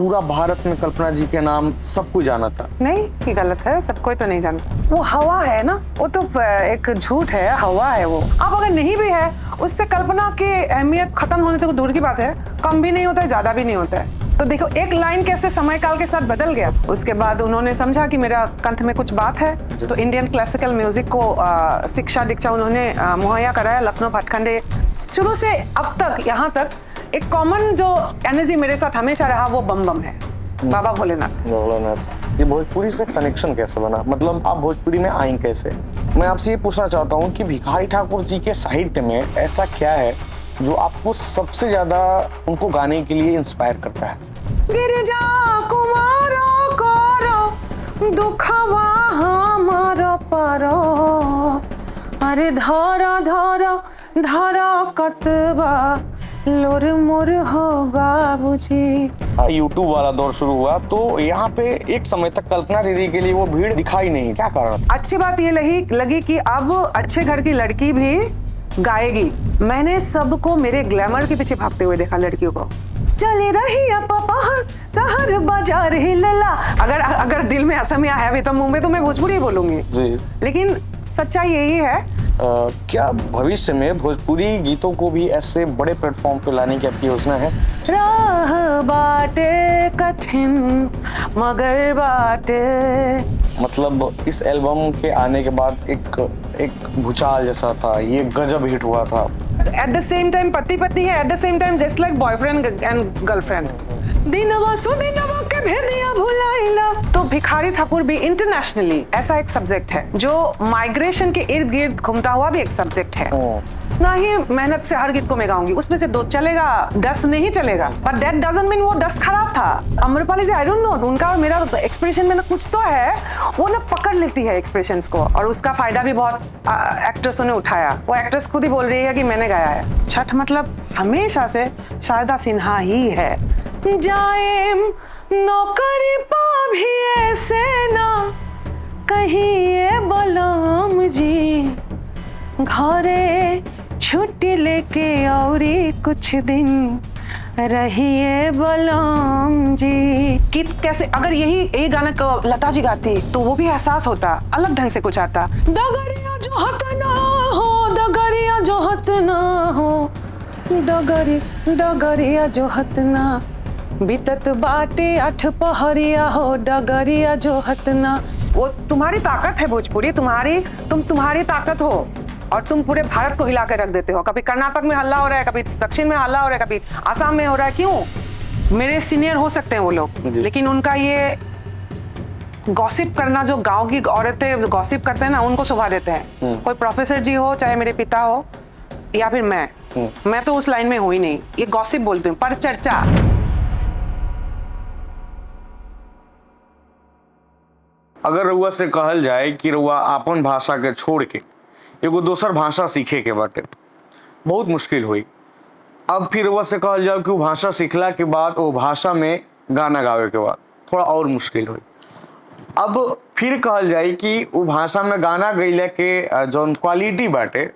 पूरा भारत में कल्पना जी के नाम सबको जाना था। नहीं, ये गलत है, सबको तो नहीं जानता। वो हवा है ना, वो तो एक झूठ है, हवा है वो। अब अगर नहीं भी है, उससे कल्पना की अहमियत खत्म होने तक दूर की बात है। कम भी नहीं होता है, ज्यादा भी नहीं होता है। तो देखो एक लाइन कैसे समय काल के साथ बदल गया। उसके बाद उन्होंने समझा कि मेरा कंठ में कुछ बात है, तो इंडियन क्लासिकल म्यूजिक को शिक्षा दीक्षा उन्होंने मुहैया कराया। लखनऊ भाटखंडे शुरू से अब तक यहाँ तक एक कॉमन जो एनर्जी मेरे साथ हमेशा रहा वो बम बम है, बाबा भोलेनाथ। ये भोजपुरी से कनेक्शन कैसे बना, मतलब आप भोजपुरी में आई कैसे? मैं आपसे ये पूछना चाहता हूँ कि भिखारी ठाकुर जी के साहित्य में ऐसा क्या है जो आपको सबसे ज्यादा उनको गाने के लिए इंस्पायर करता है? गिरिजा कुमारो करो दुखवा हमारो परो, अरे धारा धारा धारा कतबा लोर मोर हो बाबूजी। यूट्यूब वाला दौर शुरू हुआ तो यहाँ पे एक समय तक कल्पना दीदी के लिए वो भीड़ दिखाई नहीं, क्या कारण? अच्छी बात ये लगी कि अब अच्छे घर की लड़की भी गाएगी। मैंने सबको मेरे ग्लैमर के पीछे भागते हुए देखा, लड़कियों को। चले रही चाहर बाजार हिलला। अगर दिल में असमिया है भी तो मुंह में तो मैं भोजपुरी ही बोलूंगी जी। लेकिन सच्चाई यही है। क्या भविष्य में भोजपुरी गीतों को भी ऐसे बड़े प्लेटफॉर्म पे लाने की आपकी योजना है? राह बाटे कठिन मगर बाटे, मतलब इस एल्बम के आने के बाद एक भूचाल जैसा था, ये गजब हिट हुआ था। एट द सेम टाइम पति पत्नी है, at the same time just like boyfriend and girlfriend. दिनवा सुदिनवा के भेदिया भुलाइला। तो भिखारी ठाकुर भी इंटरनेशनली ऐसा एक सब्जेक्ट है जो माइग्रेशन के इर्द गिर्द घूमता हुआ भी एक सब्जेक्ट है। ना ही मेहनत से हर गीत को मैं गाऊंगी, उसमें से 2 चलेगा, 10 नहीं चलेगा, बट दैट डजंट मीन वो 10 खराब था। अम्रपाली जी आई डोंट नो, उनका और मेरा एक्सप्रेशन में ना कुछ तो है, वो ना पकड़ लेती है एक्सप्रेशंस को, और उसका फायदा भी बहुत एक्ट्रेसों ने उठाया। वो एक्ट्रेस खुद ही बोल रही है कि मैंने गाया है। छठ मतलब हमेशा से शारदा सिन्हा ही है। जाएम नौकरी पा भी ऐसे ना कहिए बलराम जी, घरे छुट्टी लेके और कुछ दिन रहिए बलराम जी। कि कैसे अगर यही गाना को लता जी गाती तो वो भी एहसास होता, अलग ढंग से कुछ आता। डगरिया जो हत ना हो, डगरिया जो हत ना हो, डगरिया जो हत ना, बीतत बाटे 8 पहरिया हो, डगरिया जो हत ना। वो तुम्हारी ताकत है भोजपुरी, तुम्हारी ताकत हो, और तुम पूरे भारत को हिला के रख देते हो। कभी कर्नाटक में हल्ला हो रहा है, कभी दक्षिण में हल्ला हो रहा है, कभी आसाम में हो रहा है। क्यों? मेरे सीनियर हो सकते हैं वो लोग, लेकिन उनका ये गॉसिप करना, जो गांव की औरतें गॉसिप करते हैं ना, उनको शोभा देते हैं। कोई प्रोफेसर जी हो, चाहे मेरे पिता हो, या फिर मैं तो उस लाइन में हूँ ही नहीं। ये गॉसिप बोलते हैं, पर चर्चा। अगर रउआ से कहल जाए कि रउआ आपन भाषा के छोड़ के एगो दोसर भाषा सीखे के बाटे, बहुत मुश्किल हुई। अब फिर रउआ से कहल जाए कि वो भाषा सीखला के बाद वो भाषा में गाना गावे के बाद थोड़ा और मुश्किल हुई। अब फिर कहल जाए कि वो भाषा में गाना गईले के जौन क्वालिटी बाटे,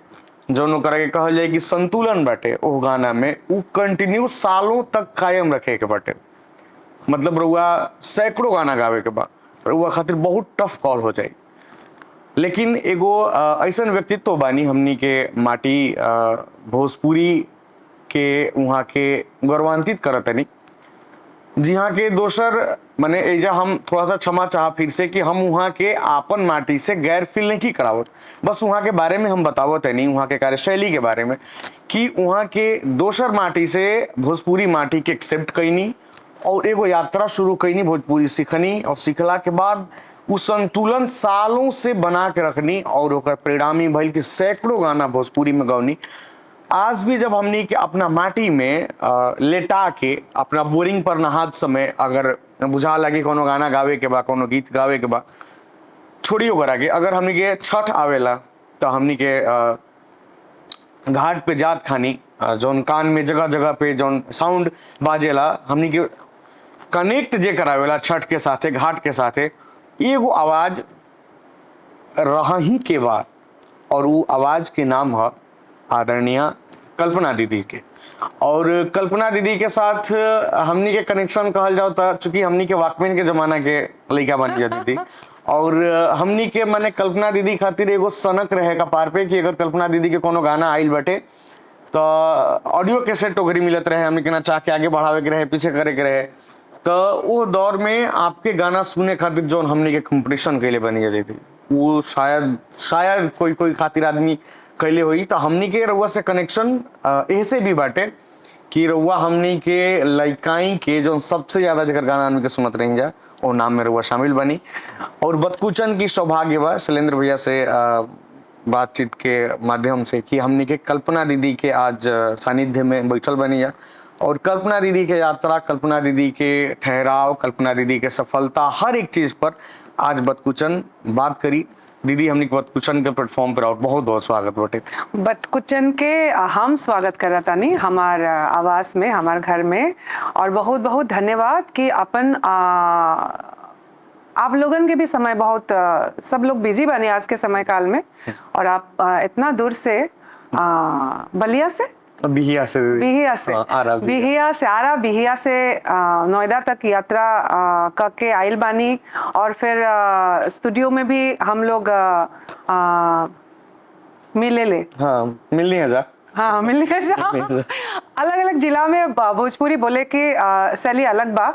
जौन ओकरा के कहल जाए कि संतुलन बाटे वो गाना में, वो कंटिन्यू सालों तक कायम रखे के बाटे। मतलब रउआ सैकड़ों गाना गावे के बाद रउआ खातिर बहुत टफ कॉल हो जाए। लेकिन एगो ऐसन व्यक्तित्व बानी हमनी के माटी भोजपुरी के वहाँ के गौरवान्वित करतनी, जहाँ के दोसर मने एजा हम थोड़ा सा क्षमा चाह फिर से कि हम वहाँ के आपन माटी से गैर फील नहीं करावत, बस वहाँ के बारे में हम बतावत है नहीं, वहाँ के कार्यशैली के बारे में, कि वहाँ के दोसर माटी से भोजपुरी माटी के एक्सेप्ट कैनी और एगो यात्रा शुरू कैनी, भोजपुरी सीखनी, और सीखला के बाद उस संतुलन सालों से बना के रखनी, और ओकर परिणामी भइल कि सैकड़ों गाना भोजपुरी में गौनी। आज भी जब हमनी के अपना माटी में लेटा के अपना बोरिंग पर नहात समय अगर बुझा लगे कोनो गाना गावे के बा, कोनो गीत गावे के बा, छोड़ियो करा के अगर हमनी के छठ आवेला तो हमनी के घाट पे जात खानी, जौन कान में जगह जगह पे जौन साउंड बाजेला, हमनी के कनेक्ट जे करावेला छठ के साथे, घाट के साथे, एगो आवाज रही के बाद, और वो आवाज के नाम है आदरणीय कल्पना दीदी के। और कल्पना दीदी के साथ हमनी के कनेक्शन कहल जाओ तो चूंकि हमनी के वॉकमैन के जमाना के लड़का बन गया दीदी, और हमनी के माने कल्पना दीदी खातिर एगो सनक रहे कपार पे कि अगर कल्पना दीदी के कोनो गाना आइल बटे तो ऑडियो कैसेट ओकरी मिलत रहे, हमनी के नचा के आगे बढ़ावे के रहे, पीछे करे के रहे। तो वो दौर में आपके गाना सुने खातिर जो हमनी के कंपटीशन कैले बनी जाती थी, वो शायद कोई खातिर आदमी कैले हुई। तो हमनी के रउआ से कनेक्शन ऐसे भी बाटे कि रउआ हमनी के लइकाई के जो सबसे ज्यादा जगह गाना हमनी के सुनत रही जा वो नाम में रउआ शामिल बनी। और बदकुचन की सौभाग्य बा शैलेंद्र भैया से बातचीत के माध्यम से कि हमनी के कल्पना दीदी के आज सानिध्य में बैठल बनी जा, और कल्पना दीदी के यात्रा, कल्पना दीदी के ठहराव, कल्पना दीदी के सफलता, हर एक चीज पर आज बदकुचन बात करी। दीदी हमने बदकुचन के प्लेटफॉर्म पर और बहुत बहुत स्वागत बटे। बदकुचन के हम स्वागत कर रहा नहीं हमार आवास में, हमार घर में, और बहुत बहुत धन्यवाद कि अपन आप लोगन के भी समय बहुत सब लोग बिजी बने आज के समय काल में, और आप इतना दूर से बलिया से बिहिया से नोएडा तक यात्रा करके आइल बानी, और फिर स्टूडियो में भी हम लोग मिले मिलनी है जा। हाँ मिलने का जा। अलग अलग जिला में भोजपुरी बोले के शैली अलग बा,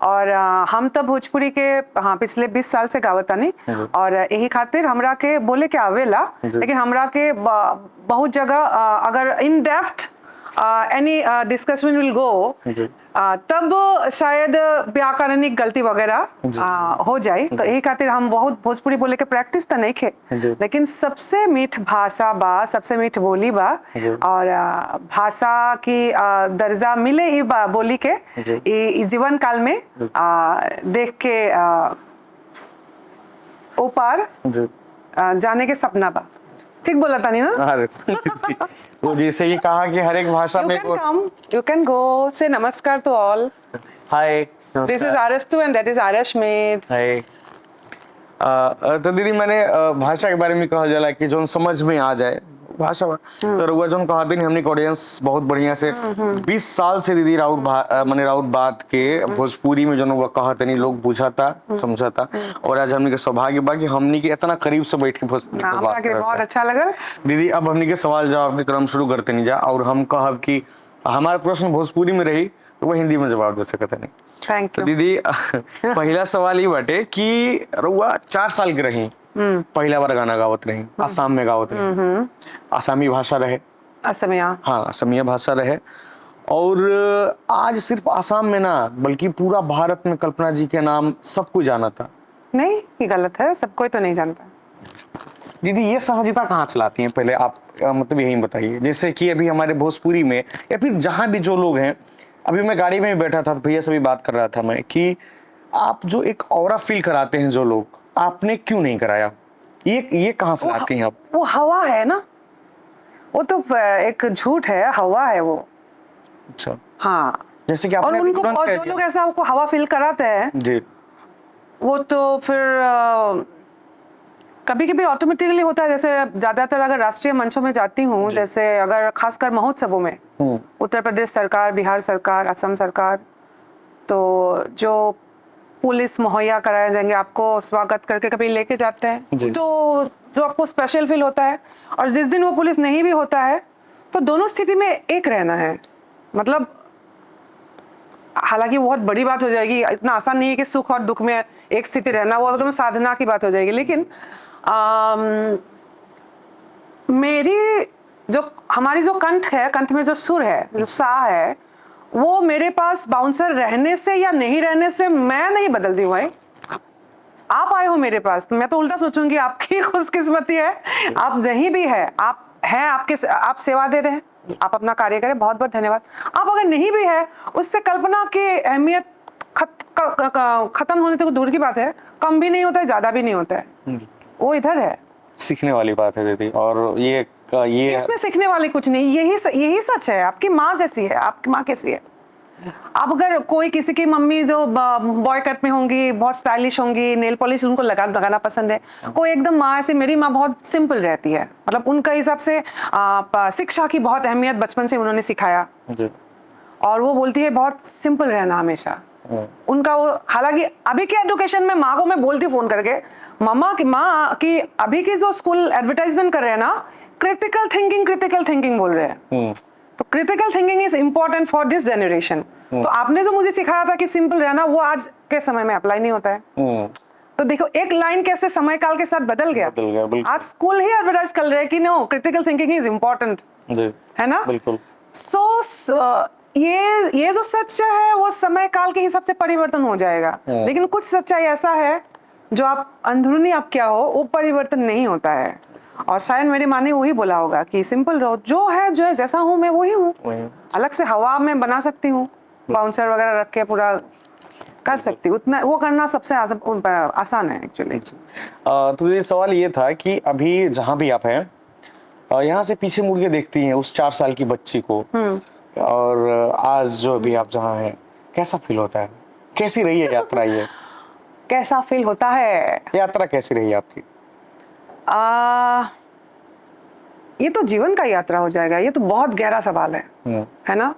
और हम तब भोजपुरी के पिछले 20 साल से गावत आनी, और यही खातिर हमरा के बोले के आवेला, लेकिन हमरा के बहुत जगह अगर in depth any discussion will go तब शायद व्याकरणिक गलती वगैरह हो जाए। तो यही खातिर हम बहुत भोजपुरी बोले के प्रैक्टिस तो नहीं खे, लेकिन सबसे मीठ भाषा बा, सबसे मीठ बोली बा, और भाषा की दर्जा मिले ई बोली के ई जीवन काल में देख के ऊपर जाने के सपना बा। ठीक बोला था नहीं ना? वो जैसे ही कहा कि हर एक भाषा में you can go say namaskar to all. Hi. This is Arastu and that is Arashmeet. Hi. तो दीदी मैंने भाषा के बारे में कहा जाला कि जो समझ में आ जाए भाषा, तो रउआ जोन कहा दिन हमने ऑडियंस बहुत बढ़िया से 20 साल से दीदी राउत बात के भोजपुरी में जो कहा तनी लोग बुझाता समझाता, और आज हमने के सौभाग्य बा कि हमने के इतना करीब से बैठ के भोजपुरी में बात कर, बहुत अच्छा लगा दीदी। अब हमने के सवाल जवाब के क्रम शुरू करते नहीं जा, और हम कहब कि हमारा प्रश्न भोजपुरी में रही तो वो हिंदी में जवाब दे सकते नहीं। Thank you. तो दीदी पहला सवाल ये बाटे कि रउआ 4 साल के रही, पहला बार गाना गावत रही, आसाम में गावत रही, आसामी भाषा रहे, असमिया, हाँ असमिया भाषा रहे, और आज सिर्फ आसाम में ना बल्कि पूरा भारत में कल्पना जी के नाम सबको जाना था। नहीं ये गलत है, सब कोई तो नहीं जानता। दीदी ये सहजता कहाँ चलाती हैं, पहले आप मतलब यही बताइए। जैसे कि अभी हमारे भोजपुरी में या फिर जहाँ भी जो लोग हैं, अभी मैं गाड़ी में बैठा था भैया से भी बात कर रहा था मैं कि आप जो एक ऑरा फील कराते हैं जो लोग, आपने क्यों नहीं कराया? ये कहाँ से लाती हैं आप? वो हवा है ना, वो तो एक झूठ है, हवा है वो। अच्छा हाँ, जैसे कि और आपने उनको और जो लोग ऐसा आपको हवा फील कराते हैं जी, वो तो फिर कभी कभी ऑटोमेटिकली होता है। जैसे ज्यादातर अगर राष्ट्रीय मंचों में जाती हूँ, जैसे अगर खासकर महोत्सवों में, उत्तर प्रदेश सरकार, बिहार सरकार, असम सरकार, तो जो पुलिस मुहैया कराए जाएंगे आपको, स्वागत करके कभी लेके जाते हैं, तो जो आपको स्पेशल फील होता है। और जिस दिन वो पुलिस नहीं भी होता है तो दोनों स्थिति में एक रहना है, मतलब हालांकि बहुत बड़ी बात हो जाएगी, इतना आसान नहीं है कि सुख और दुख में एक स्थिति रहना, वो एकदम साधना की बात हो जाएगी। लेकिन हमारी जो कंठ है, कंठ में जो सुर है, जो सा है, वो मेरे पास बाउंसर रहने से या नहीं रहने से मैं नहीं बदलती हूँ भाई। आप आए हो मेरे पास तो मैं तो उल्टा सोचूंगी आपकी खुशकिस्मती है, आप नहीं भी है, आप हैं, आप सेवा दे रहे हैं, आप अपना कार्य करें, बहुत बहुत धन्यवाद। आप अगर नहीं भी है, उससे कल्पना की अहमियत खत्म होने तक दूर की बात है, कम भी नहीं होता है, ज्यादा भी नहीं होता है, वो इधर है। सीखने वाली बात है दीदी, और ये इसमें सीखने वाली कुछ नहीं, यही सच है। आपकी माँ जैसी है, आपकी माँ कैसी है, अब अगर कोई किसी की मम्मी जो बॉय कट में होंगी, बहुत स्टाइलिश होंगी, नेल पॉलिश उनको लगाना पसंद है, कोई एकदम माँ ऐसे, मेरी माँ बहुत सिंपल रहती है, मतलब उनका हिसाब से शिक्षा की बहुत अहमियत बचपन से उन्होंने सिखाया जी। और वो बोलती है बहुत सिंपल रहना हमेशा। उनका वो, हालांकि अभी के एजुकेशन में माँ को मैं बोलती हूँ फोन करके, माँ की अभी की जो स्कूल एडवर्टाइजमेंट कर रहे हैं ना, क्रिटिकल थिंकिंग बोल रहे हैं। तो critical thinking is important for this generation. तो आपने जो मुझे सिखाया था कि सिंपल रहना, वो आज के समय में अप्लाई नहीं होता है। तो देखो एक लाइन कैसे समय काल के साथ बदल गया। आज स्कूल ही एडवर्टाइज कर रहे हैं कि no, critical thinking is important, है ना। बिल्कुल। सो ये जो सच है वो समय काल के हिसाब से परिवर्तन हो जाएगा, लेकिन कुछ सच्चाई ऐसा है जो आप अंदरूनी आप क्या हो वो परिवर्तन नहीं होता है। और शायद मेरी माँ ने वही बोला होगा कि सिंपल रहो, जो है जैसा हूँ मैं वही हूँ। अलग से हवा में बना सकती हूँ, बाउंसर वगैरह रख के पूरा कर सकती हूँ, उतना वो करना सबसे आसान है एक्चुअली। तो ये सवाल ये था कि अभी जहाँ भी आप हैं, यहाँ से पीछे मुड़ के देखती हैं उस 4 साल की बच्ची को, और आज जो अभी आप जहाँ हैं, कैसा फील होता है? कैसी रही है यात्रा ये? कैसा फील होता है? यात्रा कैसी रही आपकी? ये तो जीवन का यात्रा हो जाएगा, ये तो बहुत गहरा सवाल है ना।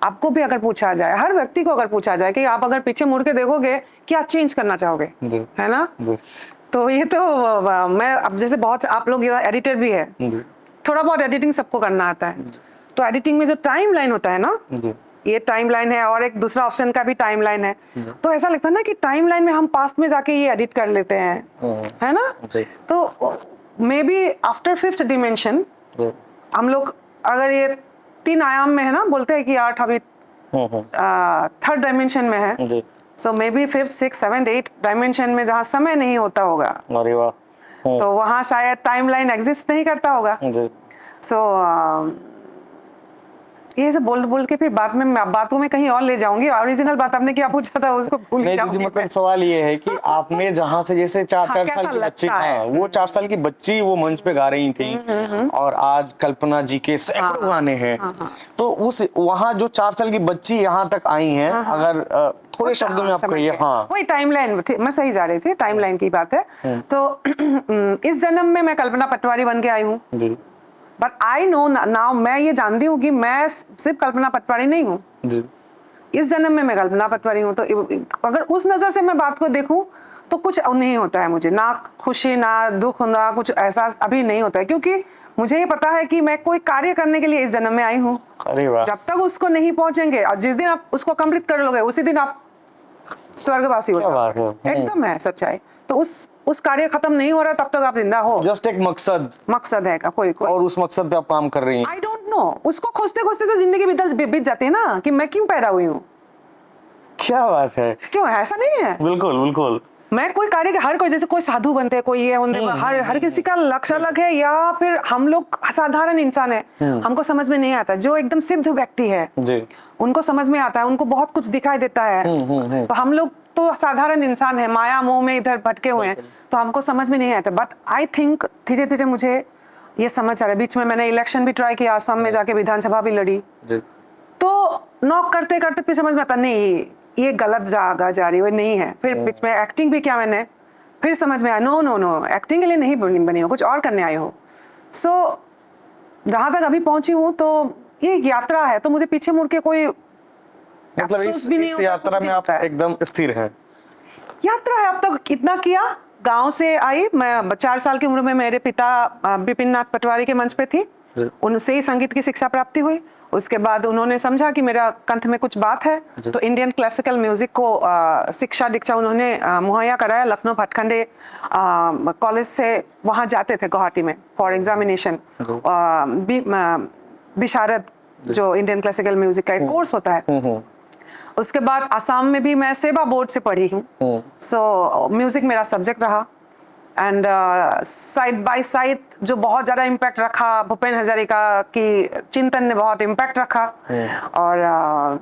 आपको भी अगर पूछा जाए, हर व्यक्ति को अगर पूछा जाए कि आप अगर पीछे मुड़ के देखोगे क्या चेंज करना चाहोगे, है ना। तो ये तो मैं अब जैसे बहुत आप लोग एडिटर भी है, थोड़ा बहुत एडिटिंग सबको करना आता है, तो एडिटिंग में जो टाइम लाइन होता है ना, ये टाइम लाइन है, और एक दूसरा ऑप्शन का भी टाइम लाइन है। तो ऐसा लगता है ना कि टाइम लाइन में हम पास्ट में जाके ये एडिट कर लेते हैं, है ना। तो may be after 5th dimension हम लोग, अगर ये 3 आयाम में है ना, बोलते हैं कि 8 अभी 3rd डायमेंशन में है, सो may be 5th 6th 7th 8th dimension में जहाँ समय नहीं होता होगा, अरे वाह, तो वहाँ शायद टाइम लाइन एग्जिस्ट नहीं करता होगा। सो ये सब बोल के फिर बातों में कहीं और ले जाऊंगी। ओरिजिनल बात आपने क्या पूछा था उसको भूल जाऊंगी। मतलब सवाल ये है कि आपने जहाँ से जैसे 4 साल की बच्ची, वो 4 साल की बच्ची वो मंच पे गा रही थी, और आज कल्पना जी के सैकड़ों गाने हैं, तो उस वहाँ जो 4 साल की बच्ची यहाँ तक आई हैं, अगर थोड़े शब्दों में आप कहिए। हाँ, वही टाइमलाइन मैं सही जा रही थी, टाइमलाइन की बात है। तो इस जन्म में मैं कल्पना पटवारी बन के आई हूँ, बट आई नो नाउ, मैं ये जानती हूँ कि मैं सिर्फ कल्पना पटवारी नहीं हूँ, इस जन्म में मैं कल्पना पटवारी हूँ। तो अगर उस नजर से मैं बात को देखूं तो कुछ नहीं होता है मुझे, ना खुशी ना दुख ना कुछ एहसास अभी नहीं होता है, क्योंकि मुझे ये पता है कि मैं कोई कार्य करने के लिए इस जन्म में आई हूँ। जब तक उसको नहीं पहुंचेंगे, और जिस दिन आप उसको कंप्लीट कर लोगे उसी दिन आप स्वर्गवासी हो जाओगे। एकदम है सच्चाई। तो उस कार्य खत्म नहीं हो रहा तब तक आप जिंदा हो। जस्ट एक मकसद है कोई, और उस मकसद पे आप काम कर रही हैं। आई डोंट नो, उसको खोजते खोजते तो जिंदगी बीत जाती है ना, कि मैं क्यों पैदा हुई हूँ। क्या बात है, क्यों ऐसा नहीं है? बिल्कुल मैं कोई कार्य के, हर कोई जैसे कोई साधु बनते हैं, कोई ये होते, हर किसी का लक्ष्य अलग है, या फिर हम लोग साधारण इंसान है, हमको समझ में नहीं आता। जो एकदम सिद्ध व्यक्ति है उनको समझ में आता है, उनको बहुत कुछ दिखाई देता है। तो हम लोग तो साधारण इंसान है, माया मोह में इधर भटके हुए हैं, तो हमको समझ में नहीं आता। बट आई थिंक धीरे धीरे मुझे ये समझ आ रहा है। बीच में मैंने इलेक्शन भी ट्राई किया, असम में जाके विधानसभा भी लड़ी, तो नॉक करते करते फिर समझ में आता नहीं ये गलत जगह जा रही है, नहीं है। फिर बीच में एक्टिंग भी किया मैंने, फिर समझ में आया नो एक्टिंग के लिए नहीं बनी हो, कुछ और करने आई हो। सो जहाँ तक अभी पहुंची हूँ तो ये एक यात्रा है, तो मुझे पीछे मुड़ के कोई मतलब इस यात्रा में आप एकदम स्थिर हैं। यात्रा है, अब तक इतना किया। गांव से आई मैं, 4 साल की उम्र में मेरे पिता बिपिन नाथ पटवारी के मंच पे थी, उनसे ही संगीत की शिक्षा प्राप्ति हुई। उसके बाद उन्होंने समझा कि मेरा कंठ में कुछ बात है, तो इंडियन क्लासिकल म्यूजिक को शिक्षा दीक्षा उन्होंने मुहैया कराया। लखनऊ भटखंडे कॉलेज से वहाँ जाते थे गुवाहाटी में फॉर एग्जामिनेशन, विशारद जो इंडियन क्लासिकल म्यूजिक का एक कोर्स होता है। उसके बाद असम में भी मैं सेवा बोर्ड से पढ़ी हूँ, सो म्यूजिक मेरा सब्जेक्ट रहा। एंड साइड बाय साइड जो बहुत ज़्यादा इम्पैक्ट रखा, भूपेन हजारिका की चिंतन ने बहुत इम्पैक्ट रखा। और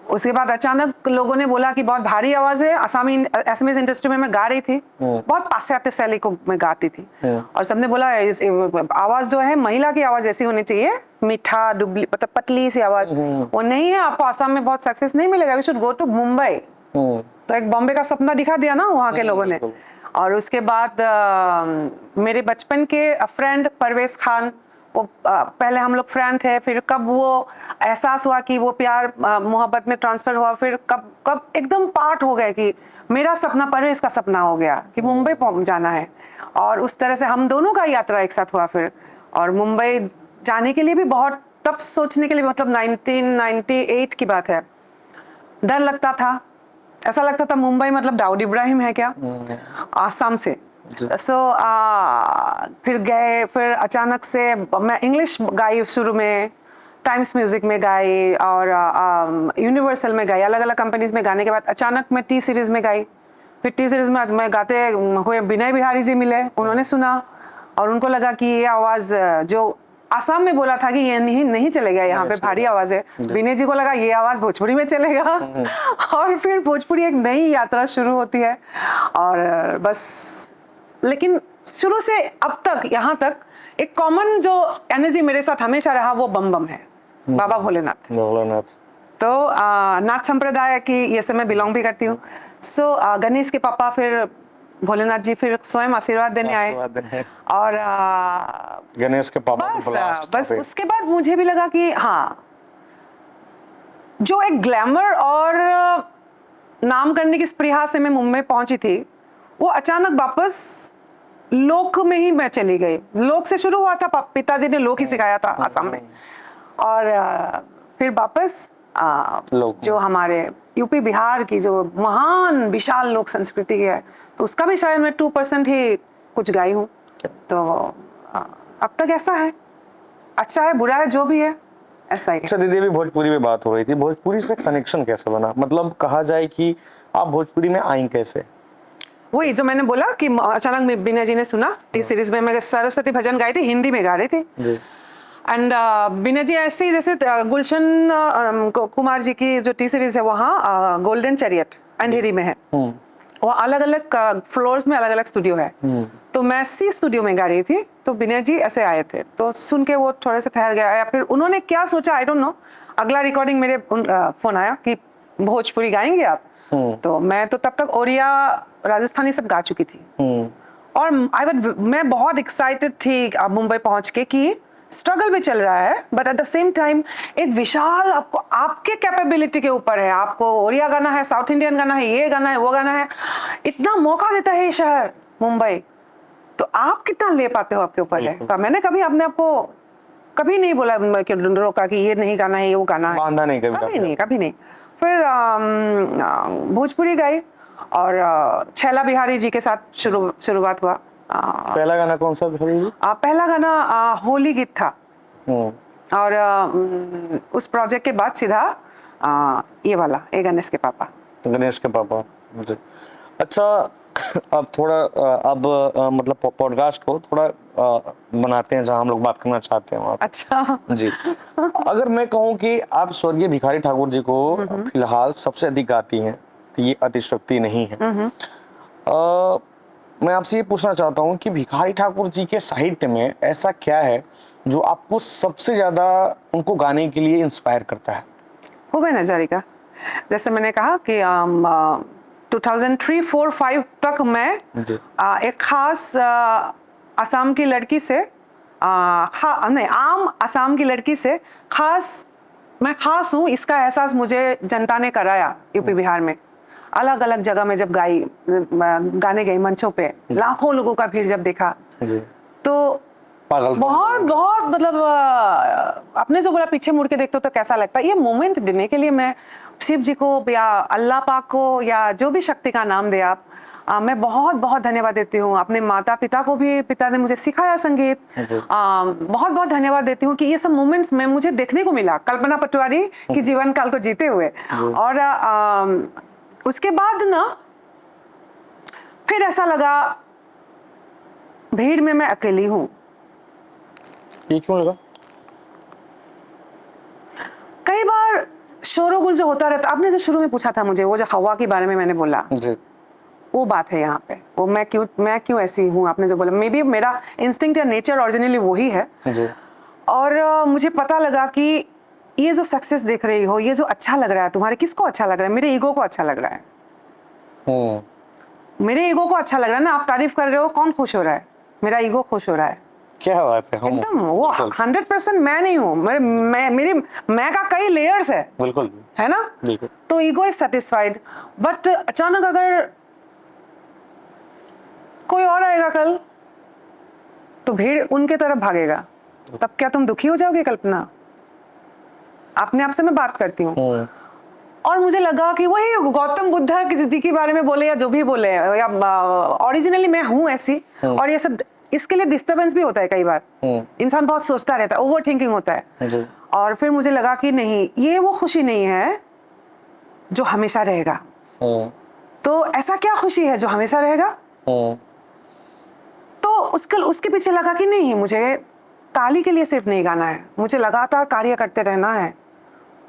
उसके बाद अचानक लोगों ने बोला कि बहुत भारी आवाज़ है। असमीज इंडस्ट्री में मैं गा रही थी, बहुत पाश्चात्य शैली को मैं गाती थी, और सबने बोला आवाज़ जो है महिला की आवाज़ ऐसी होनी चाहिए मीठा दुबली मतलब पतली सी आवाज, वो नहीं है। आपको आसाम में बहुत सक्सेस नहीं मिलेगा। We should go to Mumbai. तो एक बॉम्बे का सपना दिखा दिया ना वहाँ के लोगों ने। और उसके बाद मेरे बचपन के फ्रेंड परवेज खान, वो पहले हम लोग फ्रेंड थे, फिर कब वो एहसास हुआ कि वो प्यार मोहब्बत में ट्रांसफर हुआ, फिर कब कब एकदम पार्ट हो गए कि मेरा सपना परवेज का सपना हो गया कि मुंबई जाना है। और उस तरह से हम दोनों का यात्रा एक साथ हुआ फिर। और मुंबई जाने के लिए भी बहुत तब सोचने के लिए, मतलब 1998 की बात है, डर लगता था। ऐसा लगता था मुंबई मतलब दाऊद इब्राहिम है क्या, आसाम से। फिर गए, फिर अचानक से मैं इंग्लिश गाई शुरू में, टाइम्स म्यूजिक में गाई और यूनिवर्सल में गाई, अलग अलग कंपनीज में गाने के बाद अचानक मैं टी सीरीज में गाई। फिर टी सीरीज में मैं गाते हुए विनय बिहारी जी मिले, उन्होंने सुना और उनको लगा कि ये आवाज़ जो आसाम में बोला था कि ये नहीं चलेगा, यहाँ पे भारी आवाज है, विनय जी को लगा ये आवाज भोजपुरी में चलेगा। और फिर भोजपुरी एक नई यात्रा शुरू होती है। और बस, लेकिन शुरू से अब तक यहाँ तक एक कॉमन जो एनर्जी मेरे साथ हमेशा रहा वो बम बम है, बाबा भोलेनाथ। तो नाथ संप्रदाय की ये से मैं बिलोंग भी करती हूँ। सो गणेश के पापा फिर भोलेनाथ जी फिर स्वयं आशीर्वाद देने आए। और गणेश के पापा बस उसके बाद मुझे भी लगा कि हाँ, जो एक ग्लैमर और नाम करने की स्पृहा से मैं मुंबई पहुंची थी, वो अचानक वापस लोक में ही मैं चली गई। लोक से शुरू हुआ था, पिताजी ने लोक ही सिखाया था आसाम में। और फिर वापस जो हमारे यूपी बिहार की जो महान विशाल लोक संस्कृति है, तो उसका भी शायद मैं 2% ही कुछ गाई हूँ। तो अब तक ऐसा है, अच्छा है बुरा है जो भी है ऐसा ही। अच्छा दीदी, अभी भोजपुरी में बात हो रही थी, भोजपुरी से कनेक्शन कैसे बना? मतलब कहा जाए कि आप भोजपुरी में आई कैसे? वही जो मैंने बोला कि अचानक विनय जी ने सुना टी सीरीज में, मैं सरस्वती भजन गाई थी, हिंदी में गा रही थी। एंड विनय जी ऐसे ही जैसे गुलशन कुमार जी की जो टी सीरीज है वहाँ गोल्डन चैरियट अंधेरी में है, वो अलग अलग फ्लोर्स में अलग अलग स्टूडियो है। तो मैं सी स्टूडियो में गा रही थी, तो विनय जी ऐसे आए थे, तो सुन के वो थोड़े से ठहर गया, या फिर उन्होंने क्या सोचा आई डोंट नो। अगला रिकॉर्डिंग मेरे फोन आया कि भोजपुरी गाएंगे आप। तो मैं तो तब तक ओरिया राजस्थानी सब गा चुकी थी। और मैं बहुत एक्साइटेड थी मुंबई पहुंच के कि स्ट्रगल भी चल रहा है, but at the same time एक विशाल आपको आपके कैपेबिलिटी के ऊपर है। आपको ओरिया गाना है, साउथ इंडियन गाना है, ये गाना है, वो गाना है, इतना मौका देता है ये शहर मुंबई, तो आप कितना ले पाते हो आपके ऊपर है। तो मैंने कभी अपने आप को कभी नहीं बोला कि रोका कि ये नहीं गाना है, ये वो गाना है, बांधा नहीं कभी नहीं। फिर भोजपुरी गाई और छैला बिहारी जी के साथ शुरुआत हुआ। पहला गाना कौन सा था? पहला गाना होली गीत था। और उस प्रोजेक्ट के बाद सीधा ये वाला गणेश के पापा। जी। अच्छा, अब थोड़ा मतलब पॉडकास्ट को थोड़ा बनाते हैं जहाँ हम लोग बात करना चाहते हैं वहाँ। अच्छा जी। अगर मैं कहूँ कि आप स्वर्गीय भिखारी ठाकुर जी को फिलहाल सबसे अधिक गाती हैं, तो ये अतिशयोक्ति नहीं है। मैं आपसे ये पूछना चाहता हूँ कि भिखारी ठाकुर जी के साहित्य में ऐसा क्या है जो आपको सबसे ज्यादा उनको गाने के लिए इंस्पायर करता है? भूपेन हजारिका। जैसे मैंने कहा कि 2003, 4, 5 तक मैं एक खास असम की लड़की से आम असम की लड़की से मैं खास हूँ, इसका एहसास मुझे जनता ने कराया यूपी बिहार में। अलग अलग जगह में जब गाने गई मंचों पे, लाखों लोगों का भीड़ जब देखा, तो बहुत मतलब अपने जो बोला पीछे मुड़ के देखते हो तो कैसा लगता है। ये मोमेंट देने के लिए मैं शिव जी को या अल्लाह पाक को या जो भी शक्ति का नाम दे आप, मैं बहुत बहुत धन्यवाद देती हूँ। अपने माता पिता को भी, पिता ने मुझे सिखाया संगीत, बहुत बहुत धन्यवाद देती हूँ कि ये सब मोमेंट्स में मुझे देखने को मिला कल्पना पटवारी की जीवन काल को जीते हुए। और उसके बाद ना फिर ऐसा लगा भीड़ में मैं अकेली हूँ। ये क्यों लगा? कई बार शोरगुल जो होता रहता, आपने जो शुरू में पूछा था मुझे, वो जो हवा के बारे में मैंने बोला जी, वो बात है यहाँ पे। वो मैं क्यों ऐसी हूँ, आपने जो बोला, मे बी मेरा इंस्टिंक्ट या नेचर ओरिजिनली वही है जी। और मुझे पता लगा कि ये जो सक्सेस देख रही हो, ये जो अच्छा लग रहा है तुम्हारे, किसको अच्छा लग रहा है? मेरे ईगो को अच्छा लग रहा है। मेरे ईगो को अच्छा लग रहा है ना। आप तारीफ कर रहे हो, कौन खुश हो रहा है? मेरा ईगो खुश हो रहा है। क्या बात है। एकदम वो 100% मैं नहीं हूँ। मेरी मैं का कई लेयर्स है। बिल्कुल है ना। बिल्कुल। तो ईगो इज सेटिस्फाइड। बट अचानक अगर कोई और आएगा कल, तो भीड़ उनके तरफ भागेगा, तब क्या तुम दुखी हो जाओगे? कल्पना, अपने आप से मैं बात करती हूँ। और मुझे लगा कि वही गौतम बुद्धा जी के बारे में बोले या जो भी बोले, या ओरिजिनली मैं हूँ ऐसी। और ये सब, इसके लिए डिस्टरबेंस भी होता है कई बार। इंसान बहुत सोचता रहता है, ओवर थिंकिंग होता है। और फिर मुझे लगा कि नहीं, ये वो खुशी नहीं है जो हमेशा रहेगा। तो ऐसा क्या खुशी है जो हमेशा रहेगा? तो उसके पीछे लगा कि नहीं, मुझे ताली के लिए सिर्फ नहीं गाना है, मुझे लगातार कार्य करते रहना है।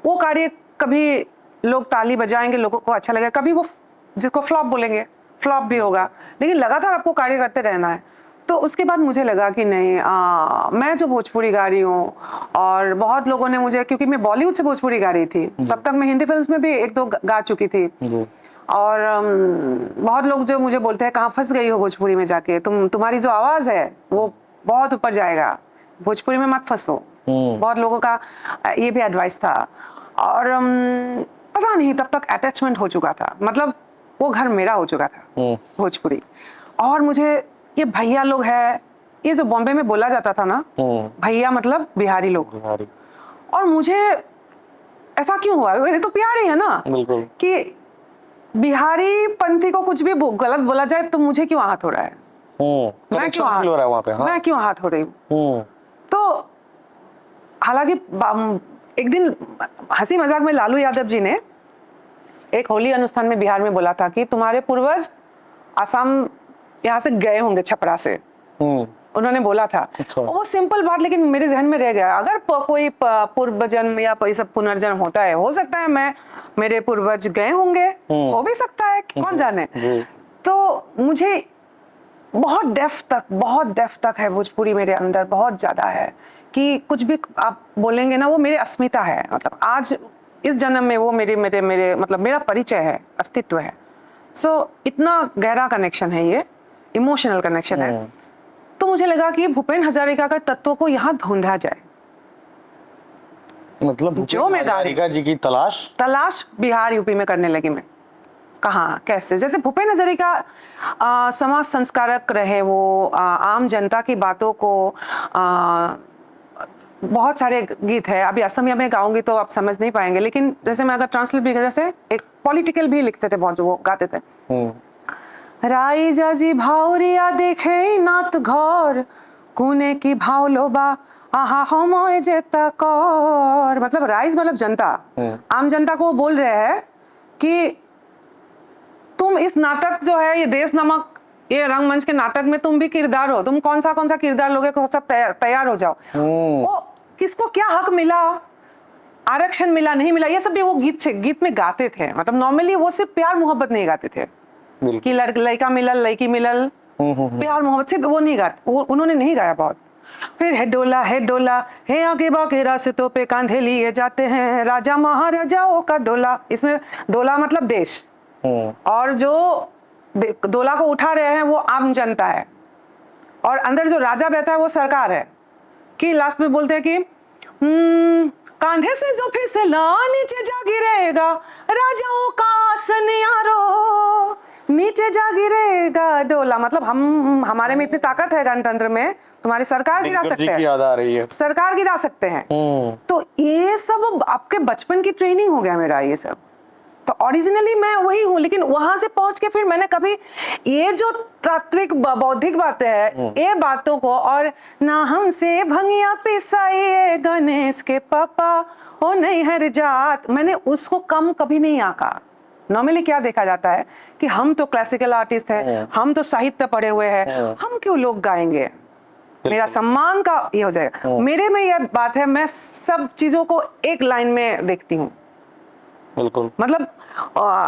वो कार्य, कभी लोग ताली बजाएंगे, लोगों को अच्छा लगेगा, कभी वो जिसको फ्लॉप बोलेंगे, फ्लॉप भी होगा, लेकिन लगातार आपको कार्य करते रहना है। तो उसके बाद मुझे लगा कि नहीं, मैं जो भोजपुरी गा रही हूँ, और बहुत लोगों ने मुझे, क्योंकि मैं बॉलीवुड से भोजपुरी गा रही थी, तब तक मैं हिंदी फिल्म्स में भी 1-2 गा चुकी थी। और बहुत लोग जो मुझे बोलते हैं, कहाँ फंस गई हो भोजपुरी में जाके, तुम्हारी जो आवाज़ है वो बहुत ऊपर जाएगा, भोजपुरी में मत फंसो। बहुत लोगों का ये भी एडवाइस था। और पता नहीं, तब तक अटैचमेंट हो चुका था, मतलब वो घर मेरा हो चुका था भोजपुरी। और मुझे ये भैया लोग है, ये जो बॉम्बे में बोला जाता था ना, भैया मतलब बिहारी लोग। और मुझे ऐसा क्यों हुआ? ये तो प्यार ही है ना। बिल्कुल। कि बिहारी पंथी को कुछ भी गलत बोला जाए तो मुझे क्यों आहत हो रहा है? मैं क्यों आहत हो रहा है वहाँ पे? मैं क्यों आहत हो रही हूँ? तो हालांकि एक दिन हंसी मजाक में लालू यादव जी ने एक होली अनुष्ठान में बिहार में बोला था कि तुम्हारे पूर्वज असम यहाँ से गए होंगे, छपरा से। उन्होंने बोला था। अच्छा। वो सिंपल बात, लेकिन मेरे जहन में रह गया। अगर कोई पूर्व जन्म या कोई सब पुनर्जन्म होता है, हो सकता है मेरे पूर्वज गए होंगे, हो भी सकता है, कौन जाने। तो मुझे बहुत डेप्थ तक है भोजपुरी मेरे अंदर, बहुत ज्यादा है कि कुछ भी आप बोलेंगे ना, वो मेरी अस्मिता है। मतलब आज इस जन्म में वो मेरे मतलब मेरा परिचय है, अस्तित्व है। सो इतना गहरा कनेक्शन है, ये इमोशनल कनेक्शन है। तो मुझे लगा कि भूपेन हजारिका का तत्व को यहाँ ढूंढा जाए। मतलब जो मैं हजारिका जी की तलाश बिहार यूपी में करने लगी मैं। कहाँ, कैसे? जैसे भूपेन हजारिका समाज संस्कारक रहे, वो आम जनता की बातों को बहुत सारे गीत है, अभी असमिया में गाऊंगी तो आप समझ नहीं पाएंगे, लेकिन जैसे मैं अगर ट्रांसलेट भी, जैसे एक पॉलिटिकल भी लिखते थे बहुत, जो वो गाते थे। राई जाजी भावरिया देखे नात घर कुने की भाव लोबा आहा हमोय जेता कर। मतलब राइज मतलब जनता, आम जनता को बोल रहे हैं कि तुम इस नाटक जो है, ये देश नामक ये रंगमंच के नाटक में तुम भी किरदार हो, तुम कौन सा किरदार लोगे, को सब तैयार हो जाओ। वो किसको क्या हक मिला, आरक्षण मिला नहीं मिला, ये सब भी वो गीत में गाते थे। मतलब नॉर्मली वो सिर्फ प्यार मोहब्बत नहीं गाते थे कि लड़का मिलल लड़की मिलल, प्यार मोहब्बत सिर्फ वो नहीं गाते, वो उन्होंने नहीं गाया बहुत। फिर है डोला है आगे बाके रास्तों पे कांधे लिए जाते हैं राजा महाराजाओं का डोला। इसमें डोला मतलब देश, और जो डोला को उठा रहे हैं वो आम जनता है, और अंदर जो राजा बैठा है वो सरकार है। कि लास्ट में बोलते हैं कि कांधे से जो फिसला नीचे जा गिरेगा राजाओं का आसन यारो, नीचे जा गिरेगा डोला। मतलब हमारे में इतनी ताकत है गणतंत्र में, तुम्हारी सरकार गिरा सकते हैं, याद आ रही है, सरकार गिरा सकते हैं। तो ये सब आपके बचपन की ट्रेनिंग हो गया मेरा ये सब। तो ओरिजिनली मैं वही हूँ, लेकिन वहां से पहुंच के फिर मैंने कभी ये जो तात्विक बौद्धिक बातें हैं, ये बातों को, और ना हमसे भंगिया पिसाइए गणेश के पापा हो नहीं हर जात, मैंने उसको कम कभी नहीं आका। नॉर्मली क्या देखा जाता है कि हम तो क्लासिकल आर्टिस्ट हैं, हम तो साहित्य पढ़े हुए हैं, हम क्यों लोग गाएंगे, मेरा सम्मान का ये हो जाएगा। मेरे में यह बात है, मैं सब चीजों को एक लाइन में देखती हूँ। बिल्कुल। मतलब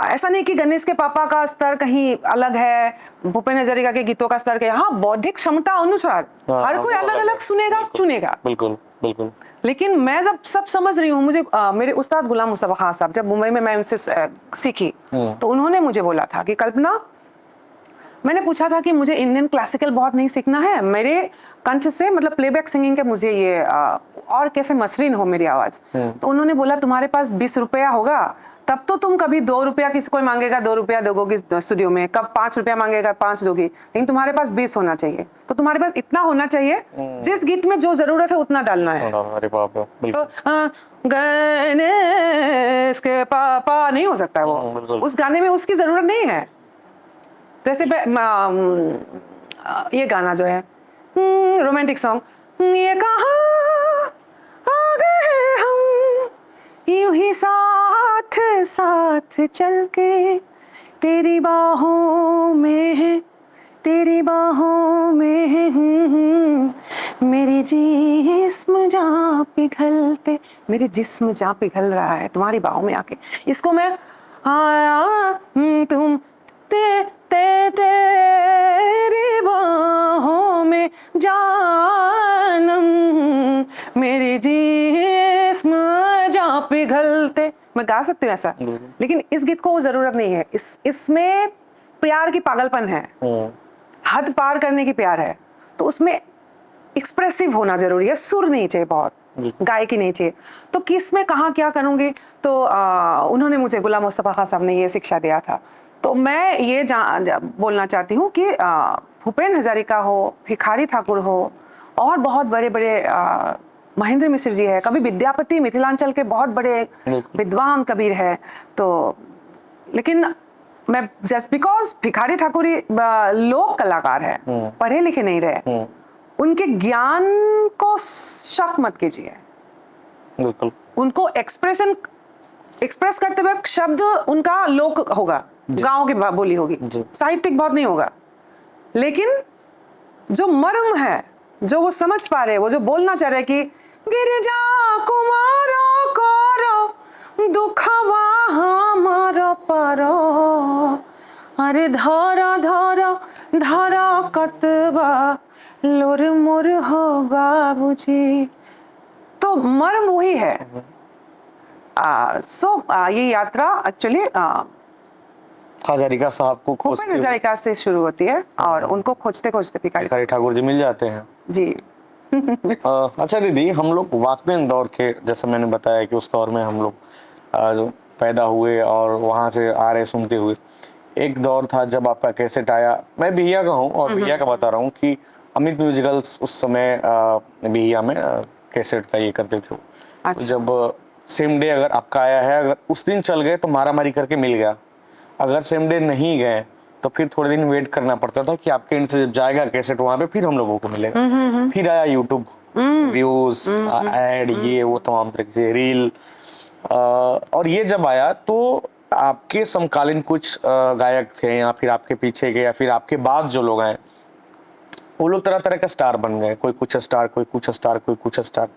ऐसा नहीं कि गणेश के पापा का स्तर कहीं अलग है, भूपेन हजारिका के गीतों का स्तर हाँ, बौद्धिक क्षमता अनुसार हर कोई अलग अलग सुनेगा चुनेगा। बिल्कुल बिल्कुल। लेकिन मैं जब सब समझ रही हूँ, मुझे मेरे उस्ताद गुलाम मुस्तफा खान साहब जब मुंबई में मैं उनसे सीखी तो उन्होंने मुझे बोला था कि कल्पना, मैंने पूछा था कि मुझे इंडियन क्लासिकल बहुत नहीं सीखना है, मेरे कंठ से मतलब प्लेबैक सिंगिंग के मुझे ये और कैसे मसरीन हो मेरी आवाज। तो उन्होंने बोला तुम्हारे पास 20 रुपया होगा तब तो तुम कभी 2 रुपया, किसी कोई मांगेगा 2 रुपया दोगी स्टूडियो में, कब 5 रुपया मांगेगा 5 दोगी, लेकिन तुम्हारे पास 20 होना चाहिए। तो तुम्हारे पास इतना होना चाहिए जिस गीत में जो जरूरत है उतना डालना है। अरे बाप रे, बिल्कुल। तो गणेश के पापा नहीं हो सकता है वो, उस गाने में उसकी जरूरत नहीं है। जैसे ये गाना जो है रोमांटिक सॉन्ग, ये कहाँ आ गए हम यूं ही साथ साथ चल के, तेरी बाहों में है, तेरी बाहों में है, मेरी जिस्म जा पिघलते, मेरे जिस्म जा पिघल रहा है तुम्हारी बाहों में आके। इसको मैं तुम तेरी बाहों में जानम, मेरी जिस्म जा पिघलते, मैं गा सकती हूँ ऐसा। लेकिन इस गीत को वो जरूरत नहीं है, इसमें प्यार की पागलपन है, हद पार करने की प्यार है, तो उसमें एक्सप्रेसिव होना जरूरी है, सुर नहीं चाहिए बहुत, गायकी नहीं चाहिए। तो किस में कहाँ क्या करूँगी, तो उन्होंने मुझे गुलाम मुस्तफा खान साहब ने ये शिक्षा दिया था। तो मैं ये बोलना चाहती हूँ कि भूपेन हजारिका हो, भिखारी ठाकुर हो, और बहुत बड़े बड़े महेंद्र मिश्र जी है, कवि विद्यापति मिथिलांचल के बहुत बड़े विद्वान कबीर है। तो लेकिन मैं जस्ट बिकॉज भिखारी ठाकुर लोक कलाकार है, पढ़े लिखे नहीं रहे, उनके ज्ञान को शक मत कीजिए। बिल्कुल। उनको एक्सप्रेस करते हुए शब्द उनका लोक होगा, गांव की बोली होगी, साहित्यिक बहुत नहीं होगा, लेकिन जो मर्म है, जो वो समझ पा रहे, वो जो बोलना चाह रहे कि गिरिजा कुमारो करो दुखवा हमारो परो, अरे धरा धरा धरा कतबा लोर मोर हो बाबूजी, तो मर्म वही है। ये यात्रा एक्चुअली हजारिका साहब को भूपेन हजारिका से शुरू होती है और उनको खोजते खोजते भिखारी ठाकुर जी मिल जाते हैं जी। अच्छा दीदी, हम लोग वाकमेन दौर के, जैसे मैंने बताया कि उस दौर में हम लोग जो पैदा हुए और वहाँ से आ रहे सुनते हुए, एक दौर था जब आपका कैसेट आया, मैं बिहिया का हूँ और बिहिया का बता रहा हूँ कि अमित म्यूजिकल्स उस समय बिहिया में कैसेट का ये करते थे। अच्छा। तो जब सेम डे अगर आपका आया है, अगर उस दिन चल गए तो मारा मारी करके मिल गया, अगर सेम डे नहीं गए तो फिर थोड़े दिन वेट करना पड़ता था कि आपके एंड से जब जाएगा कैसेट वहां पे फिर हम लोगों को मिलेगा। फिर आया यूट्यूब, व्यूज, एड, ये वो तमाम तरीके से रील, और ये जब आया तो आपके समकालीन कुछ गायक थे या फिर आपके पीछे के या फिर आपके बाद जो लोग आए, वो लोग तरह तरह का स्टार बन गए, कोई कुछ स्टार, कोई कुछ स्टार, कोई कुछ स्टार।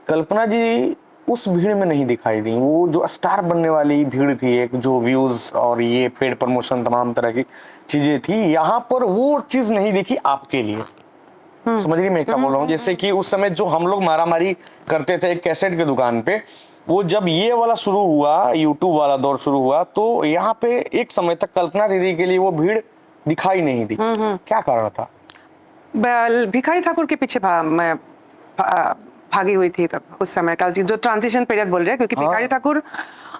कल्पना जी उस भीड़ में नहीं दिखाई दी, वो जो स्टार बनने वाली भीड़ थी, एक जो व्यूज और ये पेड प्रमोशन तमाम तरह की चीजें थी, यहाँ पर वो चीज नहीं दिखी आपके लिए। समझ रही मैं क्या बोल रहा हूँ? जैसे कि उस समय जो हम लोग मारामारी करते थे एक कैसेट की दुकान पे, वो जब ये वाला शुरू हुआ, यूट्यूब वाला दौर शुरू हुआ, तो यहाँ पे एक समय तक कल्पना दीदी के लिए वो भीड़ दिखाई नहीं दी। क्या कारण था? भिखारी ठाकुर के पीछे मैं भागी हुई थी तब उस समय का, जो ट्रांजिशन पीरियड बोल रहे हैं, क्योंकि भिखारी ठाकुर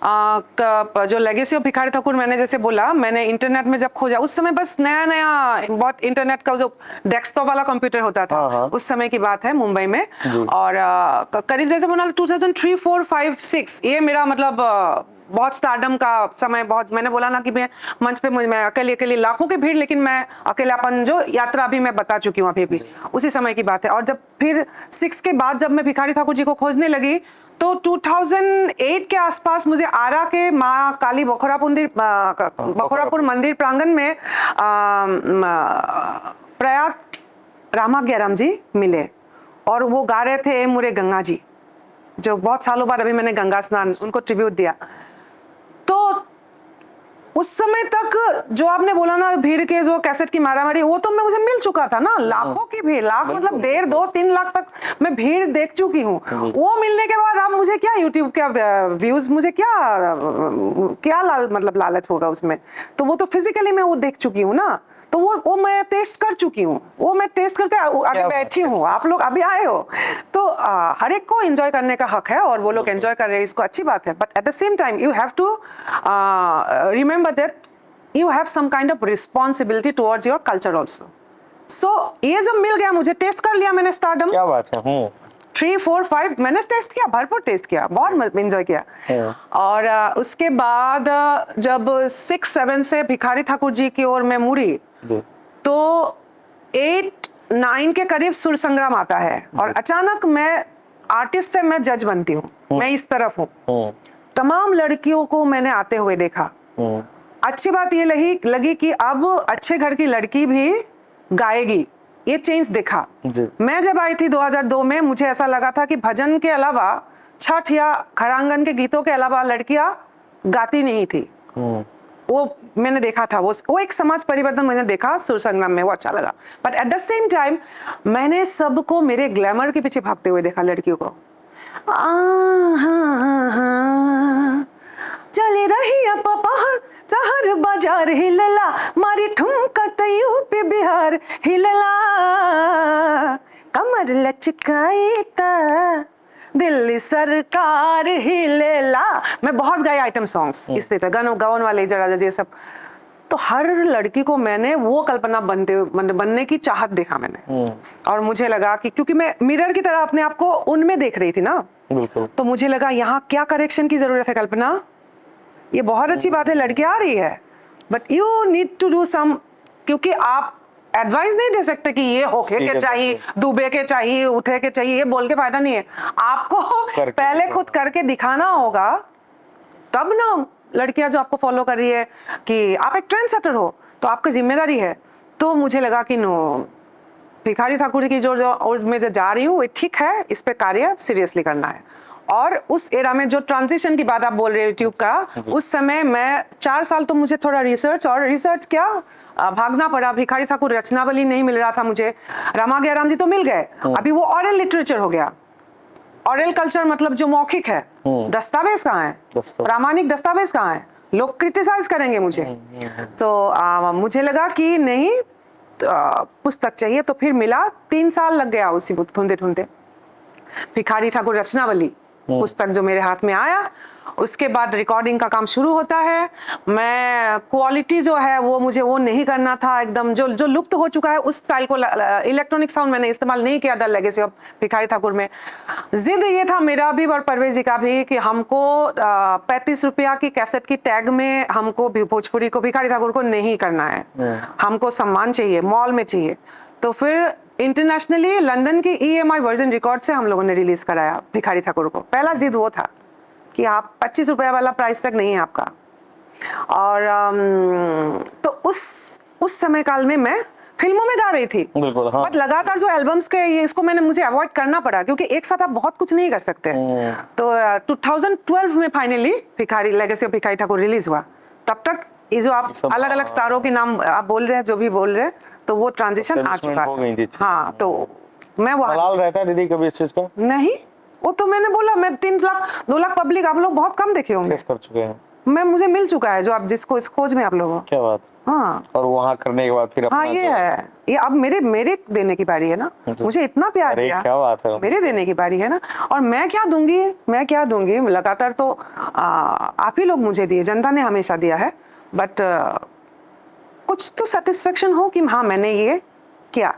का जो लेगेसी ऑफ भिखारी ठाकुर, मैंने जैसे बोला, मैंने इंटरनेट में जब खोजा, उस समय बस नया नया बहुत इंटरनेट का जो डेस्कटॉप वाला कंप्यूटर होता था, उस समय की बात है मुंबई में, और करीब जैसे बोला 2003, 4, 5, 6, ये मेरा मतलब बहुत स्टारडम का समय, बहुत, मैंने बोला ना कि मैं मंच पे मैं अकेले लाखों की भीड़, लेकिन मैं अकेलापन जो यात्रा भी मैं बता चुकी हूँ अभी भी, उसी समय की बात है। और जब फिर 6 के बाद जब मैं भिखारी ठाकुर जी को खोजने लगी, तो 2008 के आसपास मुझे आरा के माँ काली बखोरापुर मंदिर प्रांगण में प्रयाग रामाज्ञाराम जी मिले, और वो गा रहे थे मुरे गंगा जी, जो बहुत सालों बाद अभी मैंने गंगा स्नान उनको ट्रिब्यूट दिया। उस समय तक जो आपने बोला ना भीड़ के जो कैसेट की मारामारी, वो तो मुझे मिल चुका था ना, लाखों की भीड़, लाख मतलब 1.5, 2, 3 लाख तक मैं भीड़ देख चुकी हूँ। वो मिलने के बाद अब मुझे क्या यूट्यूब का व्यूज, मुझे क्या मतलब लालच होगा उसमें। तो वो तो फिजिकली मैं वो देख चुकी हूँ ना, तो वो मैं टेस्ट कर चुकी हूँ, वो मैं टेस्ट करके आगे बैठी हूँ। आप लोग अभी आए हो तो हर एक को एंजॉय करने का हक है, और वो लोग एंजॉय कर रहे हैं, इसको अच्छी बात है। But at the same time you have to remember that you have some kind of responsibility towards your culture also. So ये जब मिल गया, मुझे टेस्ट कर लिया मैंने स्टारडम, क्या बात है। 3, 4, 5 मैंने टेस्ट किया, भरपूर टेस्ट किया, बहुत एंजॉय किया। और उसके बाद जब 6, 7 से भिखारी ठाकुर जी की ओर मैं मुड़ी, तो 8, 9 के करीब सुर संग्राम आता है, और अचानक मैं आर्टिस्ट से मैं जज बनती हूँ, मैं इस तरफ हूँ। तमाम लड़कियों को मैंने आते हुए देखा। अच्छी बात ये लगी कि अब अच्छे घर की लड़की भी गाएगी, ये चेंज दिखा। मैं जब आई थी 2002 में, मुझे ऐसा लगा था कि भजन के अलावा, छठ या खरांगन के गीतों के अलावा लड़कियां गाती नहीं थी। वो मैंने देखा था, वो एक समाज परिवर्तन मैंने देखा सुर संग्राम में, वो अच्छा लगा। But at the same time मैंने सबको मेरे ग्लैमर के पीछे भागते हुए देखा, लड़कियों को। चली रही अब पहाड़ शहर बाजार हिलला, मारी ठुमका तयू पे बिहार हिलला, कमर लचकाई ता दिल्ली सरकार हिलेला। मैं बहुत गाई आइटम सॉन्ग्स इस तरह, गावन वाले जरा ये सब। तो हर लड़की को मैंने वो कल्पना बनने की चाहत देखा मैंने, और मुझे लगा कि क्योंकि मैं मिरर की तरह अपने आप को उनमें देख रही थी ना, तो मुझे लगा यहाँ क्या करेक्शन की जरूरत है कल्पना। ये बहुत अच्छी बात है, लड़की आ रही है, but you need to do some, क्योंकि आप एडवाइस नहीं दे सकते कि ये होके के चाहिए, डूबे के चाहिए, उठे के चाहिए, ये बोल के फायदा नहीं है। आपको पहले खुद करके दिखाना होगा, तब ना लड़कियां जो आपको फॉलो कर रही है कि आप एक ट्रेंड सेटर हो, तो आपकी जिम्मेदारी है। तो मुझे लगा कि नो, भिखारी ठाकुर की जो मैं जो जा रही हूँ वो ठीक है, इस पे कार्य सीरियसली करना है। और उस एरा में जो ट्रांजिशन की बात आप बोल रहे हो यूट्यूब का, उस समय मैं 4 साल तो मुझे थोड़ा रिसर्च क्या भागना पड़ा। भिखारी ठाकुर रचनावली नहीं मिल रहा था मुझे, रामा गयाराम जी तो मिल गए, अभी वो ऑरल लिटरेचर हो गया। ऑरल कल्चर मतलब जो मौखिक है, दस्तावेज कहाँ है, प्रामाणिक दस्तावेज कहाँ है, लोग क्रिटिसाइज करेंगे मुझे। तो मुझे लगा कि नहीं, पुस्तक चाहिए। तो फिर मिला, 3 साल लग गया उसी ढूंढते ढूंढते, भिखारी ठाकुर रचनावली पुस्तक जो मेरे हाथ में आया। उसके बाद रिकॉर्डिंग का काम शुरू होता है। मैं क्वालिटी जो है वो मुझे वो नहीं करना था, एकदम जो लुप्त हो चुका है उस स्टाइल को, इलेक्ट्रॉनिक साउंड मैंने इस्तेमाल नहीं किया the legacy of Bhikhari Thakur में। जिद ये था मेरा भी और परवेज जी का भी कि हमको 35 रुपया की कैसेट की टैग में हमको भोजपुरी को, भिखारी ठाकुर को नहीं करना है, हमको सम्मान चाहिए, मॉल में चाहिए। तो फिर इंटरनेशनली लंदन की EMI वर्जन रिकॉर्ड से हम लोगों ने रिलीज कराया भिखारी ठाकुर को। पहला जिद वो था कि आप 25 रुपया वाला प्राइस तक नहीं है आपका। और तो उस समय काल में मैं फिल्मों में गा रही थी, बट लगातार जो एल्बम्स के ये इसको मुझे अवॉइड करना पड़ा, क्योंकि एक साथ आप बहुत कुछ नहीं कर सकते। तो 2012 में फाइनली भिखारी legacy of Bhikhari Thakur release हुआ। तब तक ये जो आप अलग अलग स्टारों के नाम आप बोल रहे हैं, जो भी बोल रहे हैं, तो वो ट्रांजिशन आ चुका है। हाँ, तो मैं वहाँ रहता है दीदी कभी इस चीज का नहीं, वो तो मैंने बोला, मैं 3 लाख 2 लाख पब्लिक आप लोग बहुत कम देखे होंगे, कर चुके हैं। मुझे मिल चुका है जो आप जिसको इस खोज में आप लोगों, क्या बात। हाँ, और वहाँ करने के बाद फिर हाँ ये है, ये अब मेरे देने की बारी है ना, मुझे इतना प्यार दिया, क्या बात है, मेरे देने की बारी है ना। और मैं क्या दूंगी लगातार, तो आप ही लोग मुझे दिए, जनता ने हमेशा दिया है। बट कुछ तो सेटिस्फेक्शन हो कि हाँ मैंने ये किया,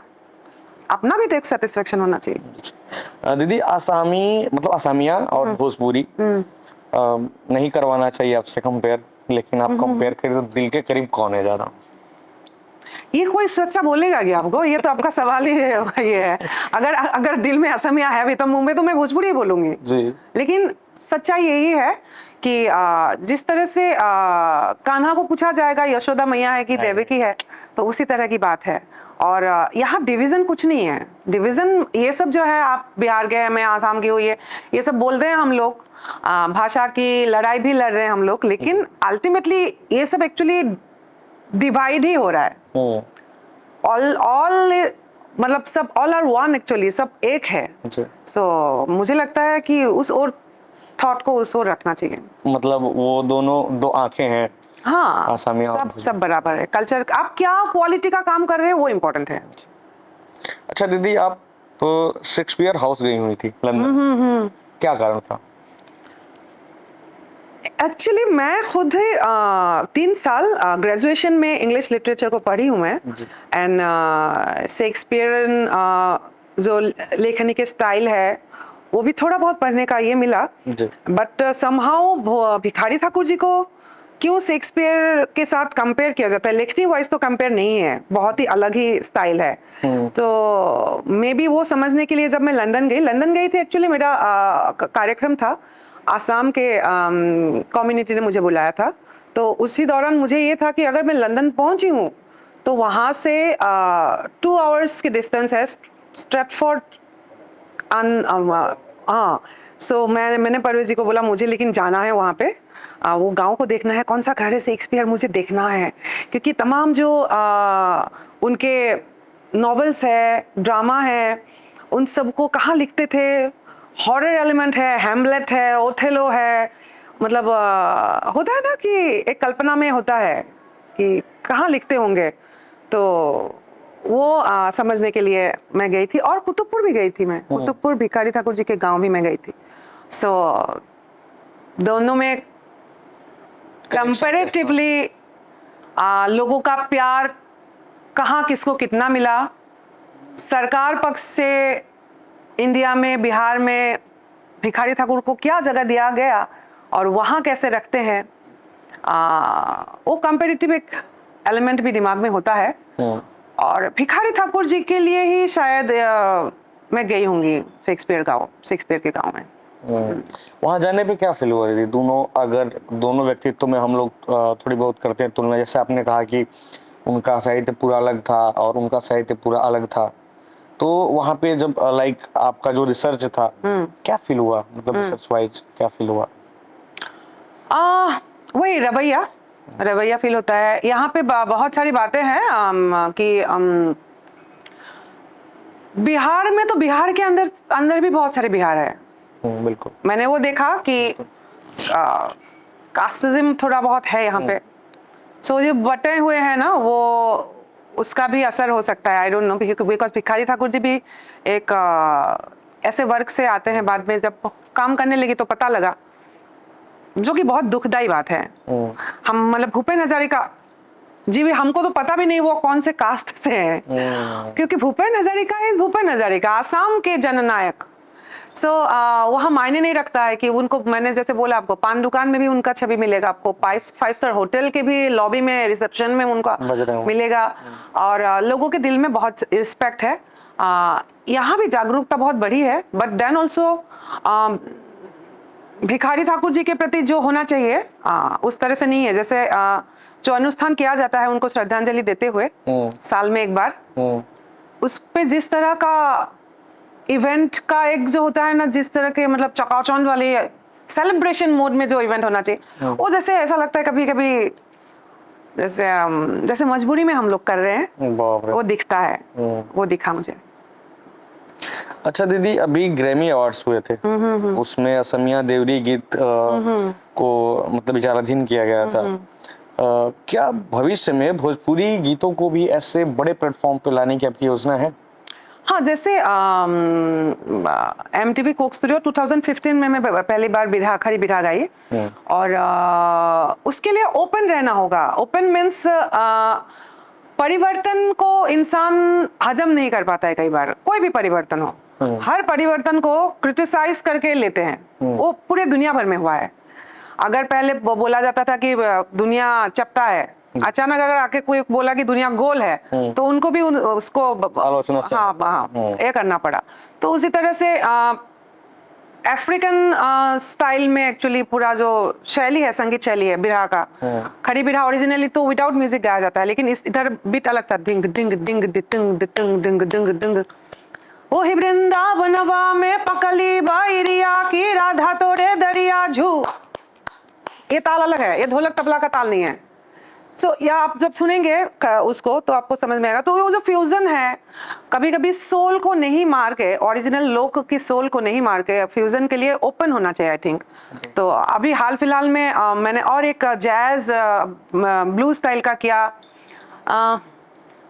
अपना भी तो एक सेटिस्फेक्शन होना चाहिए। दीदी, असमिया और भोजपुरी नहीं करवाना चाहिए आपसे कंपेयर, लेकिन आप कंपेयर करें तो दिल के करीब कौन है ज्यादा? ये कोई सच्चा बोलेगा क्या आपको? ये तो आपका सवाल ही ये है। अगर दिल में असमिया है भी तो मुंह में तो मैं भोजपुरी ही बोलूंगी जी। लेकिन सच्चाई यही है कि जिस तरह से कान्हा को पूछा जाएगा यशोदा मैया है कि देवकी है, तो उसी तरह की बात है। और यहाँ डिवीज़न कुछ नहीं है। डिवीज़न ये सब जो है, आप बिहार गए, मैं आसाम की हुई है, ये सब बोलते हैं हम लोग, भाषा की लड़ाई भी लड़ रहे हैं हम लोग, लेकिन अल्टीमेटली ये सब एक्चुअली डिवाइड ही हो रहा है। ऑल मतलब सब ऑल आर वन, एक्चुअली सब एक है। सो मुझे लगता है कि उस और थॉट को उस और रखना चाहिए। मतलब वो दोनों दो आंखें हैं। हाँ, आसामी सब बराबर है। कल्चर, आप क्या क्वालिटी का काम कर रहे हैं वो इम्पोर्टेंट है। अच्छा दीदी, आप शेक्सपियर हाउस गई हुई थी लंदन, क्या कारण था? एक्चुअली मैं खुद ही 3 साल ग्रेजुएशन में इंग्लिश लिटरेचर को पढ़ी हूँ मैं, एंड शेक्सपियरन जो लेखनी के स्टाइल है वो भी थोड़ा बहुत पढ़ने का ये मिला। बट समहाउ भिखारी ठाकुर जी को क्यों शेक्सपियर के साथ कंपेयर किया जाता है? लेखनी वाइज तो कंपेयर नहीं है, बहुत ही अलग ही स्टाइल है। तो मे बी वो समझने के लिए जब मैं लंदन गई थी, एक्चुअली मेरा कार्यक्रम था, आसाम के कम्युनिटी ने मुझे बुलाया था। तो उसी दौरान मुझे ये था कि अगर मैं लंदन पहुंची हूँ तो वहाँ से 2 आवर्स की डिस्टेंस है स्ट्रेटफोर्ड। हाँ, सो मैंने परवेज जी को बोला मुझे लेकिन जाना है वहाँ पे, वो गांव को देखना है, कौन सा घर है शेक्सपियर मुझे देखना है, क्योंकि तमाम जो उनके नॉवेल्स है, ड्रामा है, उन सबको कहाँ लिखते थे। हॉरर एलिमेंट है, हैमलेट है, ओथेलो है, मतलब होता है ना कि एक कल्पना में होता है कि कहाँ लिखते होंगे। तो वो समझने के लिए मैं गई थी, और कुतुबपुर भी गई थी मैं, कुतुबपुर भिखारी ठाकुर जी के गांव भी मैं गई थी। सो दोनों में कंपैरेटिवली लोगों का प्यार कहाँ किसको कितना मिला, सरकार पक्ष से इंडिया में, बिहार में भिखारी ठाकुर को क्या जगह दिया गया और वहाँ कैसे रखते हैं, वो कंपैरेटिव एक एलिमेंट भी दिमाग में होता है। और भिखारी ठाकुर जी के लिए ही शायद मैं गई होंगी शेक्सपियर के गांव में। वहाँ जाने पे क्या फील हुआ दीदी? अगर दोनों व्यक्तित्व में हम लोग थोड़ी बहुत करते हैं तुलना, जैसे आपने कहा कि उनका साहित्य पूरा अलग था और उनका साहित्य पूरा अलग था, तो वहाँ पे जब लाइक आपका जो रिसर्च था, क्या फील हुआ? मतलब रिसर्च वाइज क्या फील हुआ? वही रवैया फील होता है। यहाँ पे बहुत सारी बातें हैं कि बिहार में, तो बिहार के अंदर भी बहुत सारे बिहार है। बिल्कुल, मैंने मैंने वो देखा कि कास्टिज्म थोड़ा बहुत है यहाँ पे। सो जो बटे हुए हैं ना, वो उसका भी असर हो सकता है, I don't know, because Bhikhari Thakur ji भी एक ऐसे वर्ग से आते हैं। बाद में जब काम करने लगे तो पता लगा, जो कि बहुत दुखदाई बात है। हम मतलब भूपेन हजारिका जी भी, हमको तो पता भी नहीं वो कौन से कास्ट से हैं, क्योंकि भूपेन हजारिका आसाम के जननायक। सो वहाँ मायने नहीं रखता है कि उनको, मैंने जैसे बोला आपको, पान दुकान में भी उनका छवि मिलेगा आपको, 5 स्टार होटल के भी लॉबी में, रिसेप्शन में उनका मिलेगा, और लोगों के दिल में बहुत रिस्पेक्ट है। यहाँ भी जागरूकता बहुत बड़ी है, but then also Bhikhari Thakur ji के प्रति जो होना चाहिए उस तरह से नहीं है। जैसे जो अनुष्ठान किया जाता है उनको श्रद्धांजलि देते हुए साल में एक बार, उस पे जिस तरह का इवेंट का एक जो होता है ना, जिस तरह के मतलब चकाचौंध वाली सेलिब्रेशन मोड में जो इवेंट होना चाहिए, वो जैसे ऐसा लगता है कभी कभी जैसे मजबूरी में हम लोग कर रहे हैं, वो दिखता है, वो दिखा मुझे। अच्छा दीदी, अभी ग्रैमी अवार्ड्स हुए थे, उसमें असमिया देवरी गीत को मतलब विचाराधीन किया गया था। क्या भविष्य में भोजपुरी गीतों को भी ऐसे बड़े प्लेटफॉर्म पे लाने की आपकी योजना है? हाँ, जैसे MTV कोक स्टूडियो 2015 में मैं पहली बार आखिरी बिरहा गाई, और उसके लिए ओपन रहना होगा। ओपन मीन्स परिवर्तन को इंसान हजम नहीं कर पाता है कई बार, कोई भी परिवर्तन हो, हर परिवर्तन को क्रिटिसाइज करके लेते हैं। वो पूरे दुनिया भर में हुआ है। अगर पहले बोला जाता था कि दुनिया चपटा है, अचानक अगर आके कोई बोला कि दुनिया गोल है, तो उनको भी उसको आलोचना से ये करना पड़ा। तो उसी तरह से अफ्रीकन स्टाइल में एक्चुअली पूरा जो शैली है, संगीत शैली है बिरहा का, खड़ी बिरहा ओरिजिनली तो विदाउट म्यूजिक गाया जाता है, लेकिन इस इधर बीट अलग था, डिंग डिंग डिंग डिंग डिंग डिंग डिंग डिंग। ओ ही वृंदावनवा में पकली बाइरिया की राधा तोरे दरिया झू। ये ताल अलग है, ये ढोलक तबला का ताल नहीं है। सो या आप जब सुनेंगे उसको तो आपको समझ में आएगा। तो वो जो फ्यूजन है, कभी कभी सोल को नहीं मार के, ओरिजिनल लोक की सोल को नहीं मार के फ्यूजन के लिए ओपन होना चाहिए आई थिंक। तो अभी हाल फिलहाल में मैंने और एक जैज ब्लू स्टाइल का किया।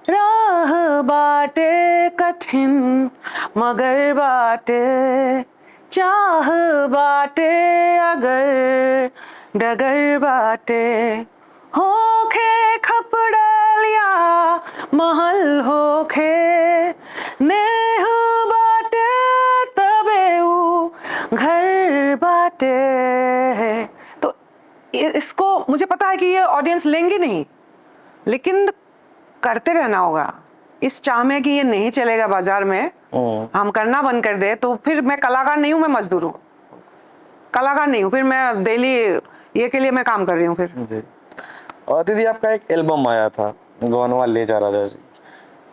राह बाटे कठिन मगर बाटे चाह बाटे अगर डगर बाटे होखे खपड़लिया महल होखे नेह बाटे तबे उ घर बाटे। तो इसको मुझे पता है कि ये ऑडियंस लेंगे नहीं, लेकिन करते रहना होगा इस चाह में कि ये नहीं चलेगा बाजार में, हम करना बंद कर दे तो फिर मैं कलाकार नहीं हूँ, मैं मजदूर हूँ, कलाकार नहीं हूँ, फिर मैं डेली ये के लिए मैं काम कर रही हूँ फिर जी। और दीदी आपका एक एल्बम आया था गवनवा ले जा राजा जी,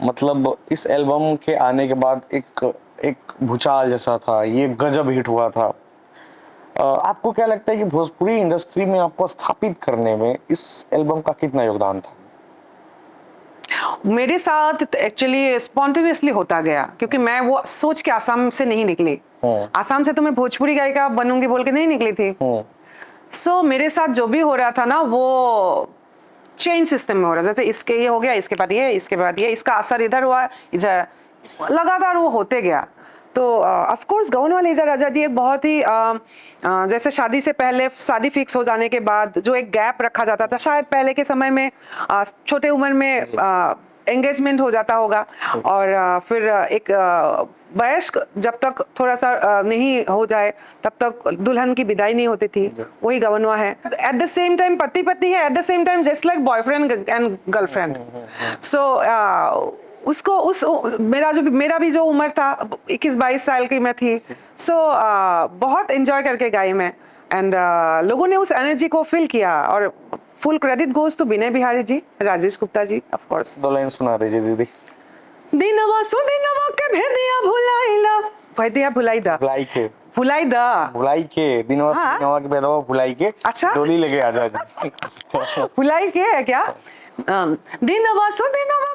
मतलब इस एल्बम के आने के बाद एक भूचाल जैसा था, ये गजब हिट हुआ था। आपको क्या लगता है कि भोजपुरी इंडस्ट्री में आपको स्थापित करने में इस एल्बम का कितना योगदान था? मेरे साथ एक्चुअली स्पॉन्टेनियसली होता गया, क्योंकि मैं वो सोच के आसाम से नहीं निकली। आसाम से तो मैं भोजपुरी गायिका बनूंगी बोल के नहीं निकली थी। सो मेरे साथ जो भी हो रहा था ना, वो चेन सिस्टम में हो रहा था। जैसे इसके ये हो गया, इसके बाद ये, इसके बाद ये, इसका असर इधर हुआ, इधर लगातार वो होते गया। तो ऑफ कोर्स गवनवा ले जा राजा जी एक बहुत ही जैसे शादी से पहले, शादी फिक्स हो जाने के बाद जो एक गैप रखा जाता था, शायद पहले के समय में छोटे उम्र में एंगेजमेंट हो जाता होगा, और फिर एक वयस्क जब तक थोड़ा सा नहीं हो जाए तब तक दुल्हन की विदाई नहीं होती थी, वही गवनवा है। एट द सेम टाइम पति पत्नी है, at the same time just like boyfriend and girlfriend. So उसको मेरा भी जो उम्र था 21-22 साल की मैं थी। सो बहुत एंजॉय करके गाई मैं, एंड लोगों ने उस एनर्जी को फील किया, और full credit goes to Vinay Bihari ji, Rajesh Gupta ji, of course. दो लाइन सुना दीजिए दीदी। दिनवा सुदिनवा के भेदिया भुलाइला, भेदिया भुलाइदा, भुलाई के दिनवा सुदिनवा के भेदिया भुलाई के, अच्छा डोली लेके आ जा जी। भुलाई के है क्या? दिनवा सुदिनवा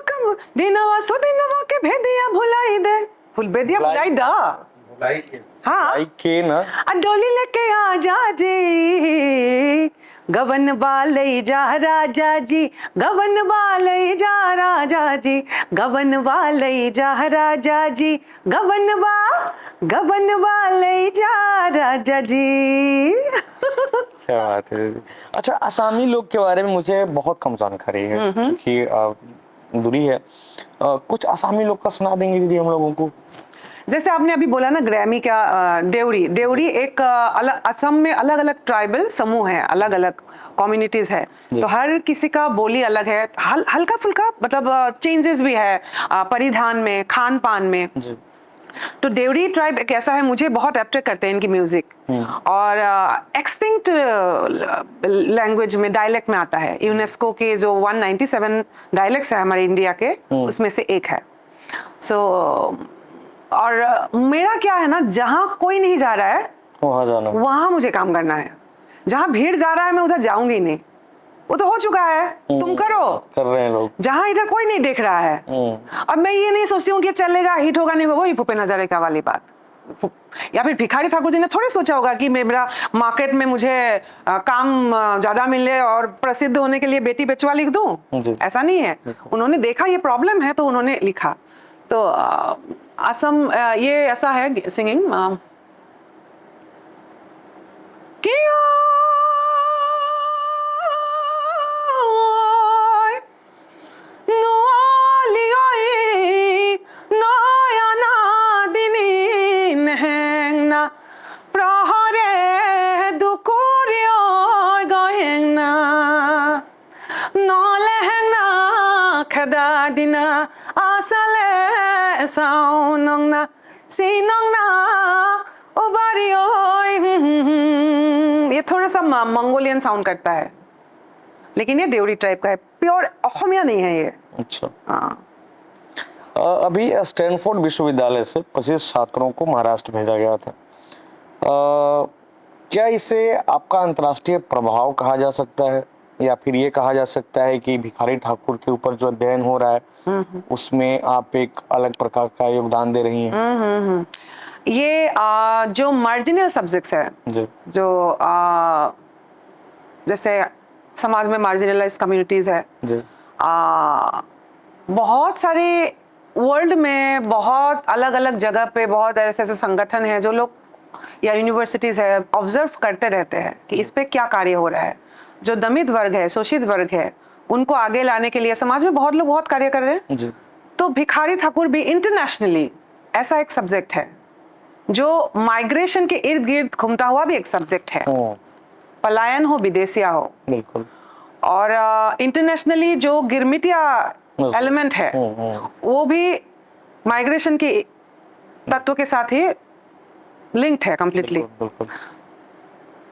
के भेदिया भुलाई दे, भेदिया भुलाई दा, हाँ के ना, डोली लेके आ जा जी, गवन वाले जा राजा जी, गवन वाले जा राजा जी, गवन वाले जा राजा जी, गवन वाले जा राजा जी। क्या बात है। अच्छा, आसामी लोग के बारे में मुझे बहुत कम जानकारी है, क्योंकि दूरी है। कुछ आसामी लोग का सुना देंगे दीदी हम लोगों को? जैसे आपने अभी बोला ना ग्रैमी का, देवरी एक अलग, असम में अलग अलग ट्राइबल समूह है, अलग अलग कम्युनिटीज है, तो हर किसी का बोली अलग है, हल्का फुल्का मतलब चेंजेस भी है परिधान में, खान पान में जी। तो देवरी ट्राइब एक ऐसा है, मुझे बहुत अट्रैक्ट करते हैं इनकी म्यूजिक, और एक्सटिंक्ट लैंग्वेज में, डायलेक्ट में आता है। यूनेस्को के जो 197 डायलेक्ट्स है हमारे इंडिया के, उसमें से एक है। सो और मेरा क्या है ना, जहाँ कोई नहीं जा रहा है वहां मुझे काम करना है, जहाँ भीड़ जा रहा है मैं उधर जाऊंगी नहीं, वो तो हो चुका है, तुम करो, कर रहे हैं लोग, जहाँ इधर कोई नहीं देख रहा है। अब मैं ये नहीं सोचती हूँ कि चलेगा, हिट होगा नहीं होगा, वही भूपेन हजारिका वाली बात, या फिर भिखारी ठाकुर जी ने थोड़ी सोचा होगा कि मेरा मार्केट में मुझे काम ज्यादा मिले और प्रसिद्ध होने के लिए बेटी बेचवा लिख दूं, ऐसा नहीं है। उन्होंने देखा ये प्रॉब्लम है तो उन्होंने लिखा। तो असम ये ऐसा है singing dina asale saunong na sinong na ओ बारी ओय ये थोड़ा सा मंगोलियन साउंड करता है, लेकिन ये देवरी टाइप का है, प्योर असमिया नहीं है ये। अच्छा। हाँ अभी स्टैनफोर्ड विश्वविद्यालय से 25 छात्रों को महाराष्ट्र भेजा गया था। क्या इसे आपका अंतर्राष्ट्रीय प्रभाव कहा जा सकता है, या फिर ये कहा जा सकता है कि भिखारी ठाकुर के ऊपर जो अध्ययन हो रहा है उसमें आप एक अलग प्रकार का योगदान दे रही हैं? ये जो मार्जिनल सब्जेक्ट्स है, जी जो जैसे समाज में मार्जिनलाइज कम्युनिटीज है, जी बहुत सारे वर्ल्ड में बहुत अलग अलग जगह पे बहुत ऐसे ऐसे संगठन हैं जो लोग या यूनिवर्सिटीज है ऑब्जर्व करते रहते हैं कि इस पे क्या कार्य हो रहा है। जो दमित वर्ग है, शोषित वर्ग है, उनको आगे लाने के लिए समाज में बहुत लोग बहुत कार्य कर रहे हैं। जी। तो भिखारी ठाकुर भी इंटरनेशनली ऐसा एक सब्जेक्ट है जो माइग्रेशन के इर्द गिर्द घूमता हुआ भी एक सब्जेक्ट है, पलायन हो विदेशिया हो। बिल्कुल। और इंटरनेशनली जो गिरमिटिया एलिमेंट है वो भी माइग्रेशन के तत्व के साथ ही लिंक्ड है कंप्लीटली। बिल्कुल।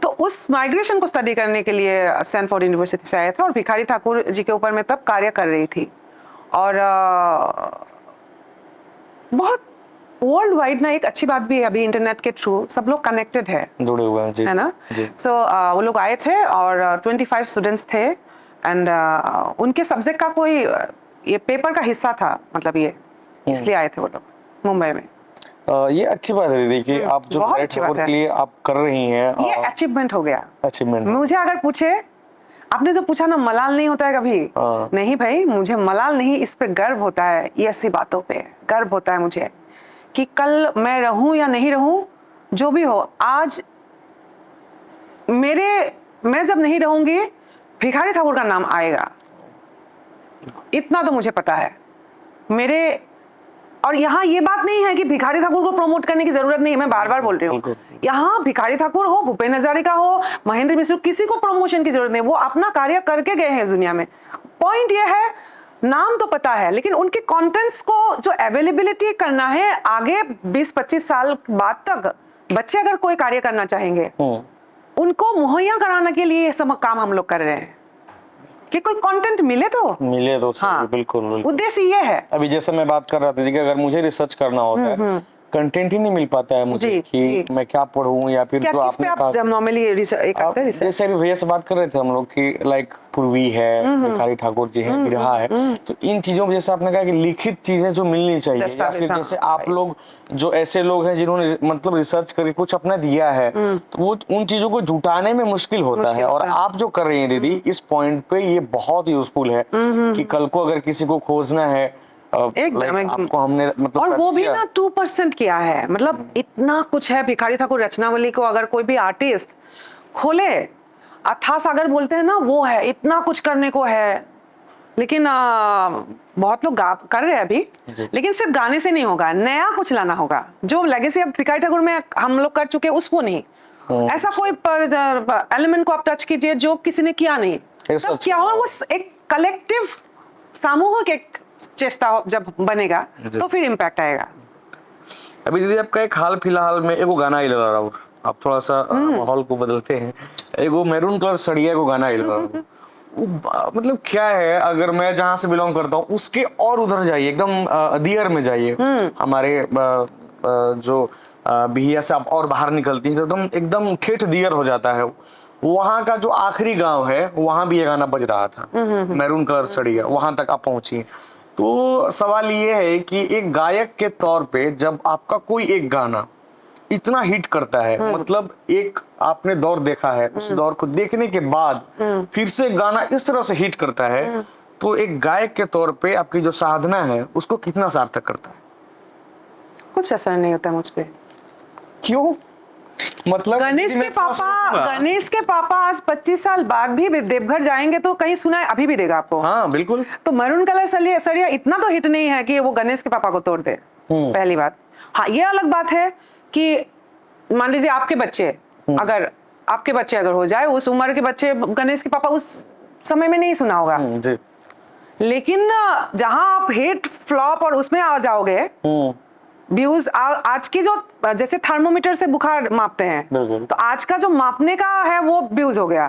तो उस माइग्रेशन को स्टडी करने के लिए स्टैनफोर्ड यूनिवर्सिटी से आया था और भिखारी ठाकुर जी के ऊपर मैं तब कार्य कर रही थी। और बहुत वर्ल्ड वाइड ना एक अच्छी बात भी है, अभी इंटरनेट के थ्रू सब लोग कनेक्टेड है, जुड़े हुए हैं जी, है ना। सो वो लोग आए थे और 25 स्टूडेंट्स थे एंड उनके सब्जेक्ट का कोई ये पेपर का हिस्सा था, मतलब ये इसलिए आए थे वो लोग मुंबई में। ये अच्छी बात है दीदी कि आप जो बहुत भिखारी अच्छी ठाकुर बात के है। लिए आप कर रही हैं, ये अचीवमेंट हो गया। अचीवमेंट। मुझे अगर पूछे, आपने जो पूछा ना मलाल नहीं होता है कभी, नहीं भाई मुझे मलाल नहीं, इस पे गर्व होता है, ये ऐसी बातों पे गर्व होता है मुझे कि कल मैं रहूं या नहीं रहूं, जो भी हो, आज मैं जब नहीं रहूंगी भिखारी ठाकुर का नाम आएगा, इतना तो मुझे पता है मेरे। और यहाँ ये बात नहीं है कि भिखारी ठाकुर को प्रमोट करने की जरूरत नहीं है, मैं बार बार बोल रही हूँ, यहाँ भिखारी ठाकुर हो, भूपेन हजारिका हो, महेंद्र मिश्र, किसी को प्रमोशन की जरूरत नहीं, वो अपना कार्य करके गए हैं दुनिया में। पॉइंट ये है, नाम तो पता है लेकिन उनके कंटेंट्स को जो अवेलेबिलिटी करना है आगे 20-25 साल बाद तक बच्चे अगर कोई कार्य करना चाहेंगे उनको मुहैया कराने के लिए सब काम हम लोग कर रहे हैं कि कोई कंटेंट मिले तो हाँ, बिल्कुल। उद्देश्य ये है। अभी जैसे मैं बात कर रहा था कि अगर मुझे रिसर्च करना होता है, कंटेंट ही नहीं मिल पाता है मुझे कि मैं क्या पढ़ूं, या फिर जो आपने कहा जब नॉर्मली जैसे अभी भैया से बात कर रहे थे हम लोग कि लाइक पूर्वी है, भिखारी ठाकुर जी हैं, बिरहा है, तो इन चीजों में जैसे आपने कहा कि लिखित चीजें जो मिलनी चाहिए, या फिर जैसे आप लोग जो ऐसे लोग हैं जिन्होंने मतलब रिसर्च करके कुछ अपना दिया है, तो वो उन चीजों को जुटाने में मुश्किल होता है। और आप जो कर रही हैं दीदी इस पॉइंट पे, ये बहुत यूजफुल है कि कल को अगर किसी को खोजना है आपको हमने मतलब, और वो भी ना 2% किया है, मतलब इतना कुछ है। भिखारी ठाकुर रचनावली को अगर कोई भी आर्टिस्ट खोले, अथाह सागर बोलते हैं ना, वो है, इतना कुछ करने को है। लेकिन बहुत लोग कर रहे हैं अभी, लेकिन सिर्फ गाने से नहीं होगा, नया कुछ लाना होगा। जो लेगेसी अब भिखारी ठाकुर में हम लोग कर चुके उसको नहीं, ऐसा कोई एलिमेंट को आप टच कीजिए जो किसी ने किया नहीं, तब क्या हो, वो एक कलेक्टिव सामूहिक एक चेष्टा जब बनेगा तो फिर इम्पैक्ट आएगा। अभी दीदी आपका एक हाल फिलहाल में एगो गाना ही लगा रहा हूँ, आप थोड़ा सा माहौल को बदलते हैं, एगो मैरून कलर सड़िया को गाना ही लगा रहा हूँ। मतलब क्या है, अगर मैं जहाँ से बिलोंग करता हूँ उसके और उधर जाइए, एकदम दियर में जाइए, हमारे जो बिहिया से आप और बाहर निकलती हैं तो एकदम ठेठ दियर हो जाता है। वहाँ का जो आखिरी गांव है वहां भी ये गाना बज रहा था, मैरून कलर सड़िया, वहां तक आप पहुंची। तो सवाल ये है कि एक गायक के तौर पे जब आपका कोई एक गाना इतना हिट करता है, मतलब एक आपने दौर देखा है, उस दौर को देखने के बाद फिर से गाना इस तरह से हिट करता है, तो एक गायक के तौर पे आपकी जो साधना है उसको कितना सार्थक करता है? कुछ असर नहीं होता मुझ पे। क्यों? मतलब गणेश के पापा आज 25 साल बाद भी देवघर जाएंगे तो कहीं सुना है, अभी भी देगा आपको। हाँ बिल्कुल। तो मैरून कलर सरिया इतना तो हिट नहीं है कि वो गणेश के पापा को तोड़ दे, पहली बात। हाँ, ये अलग बात है कि मान लीजिए आपके बच्चे अगर हो जाए, उस उम्र के बच्चे गणेश के पापा उस समय में नहीं सुना होगा जी। लेकिन जहां आप हिट फ्लॉप और उसमें आ जाओगे व्यूज आज की जो जैसे थर्मोमीटर से बुखार मापते हैं, बिल्कुल। तो आज का जो मापने का है वो व्यूज हो गया।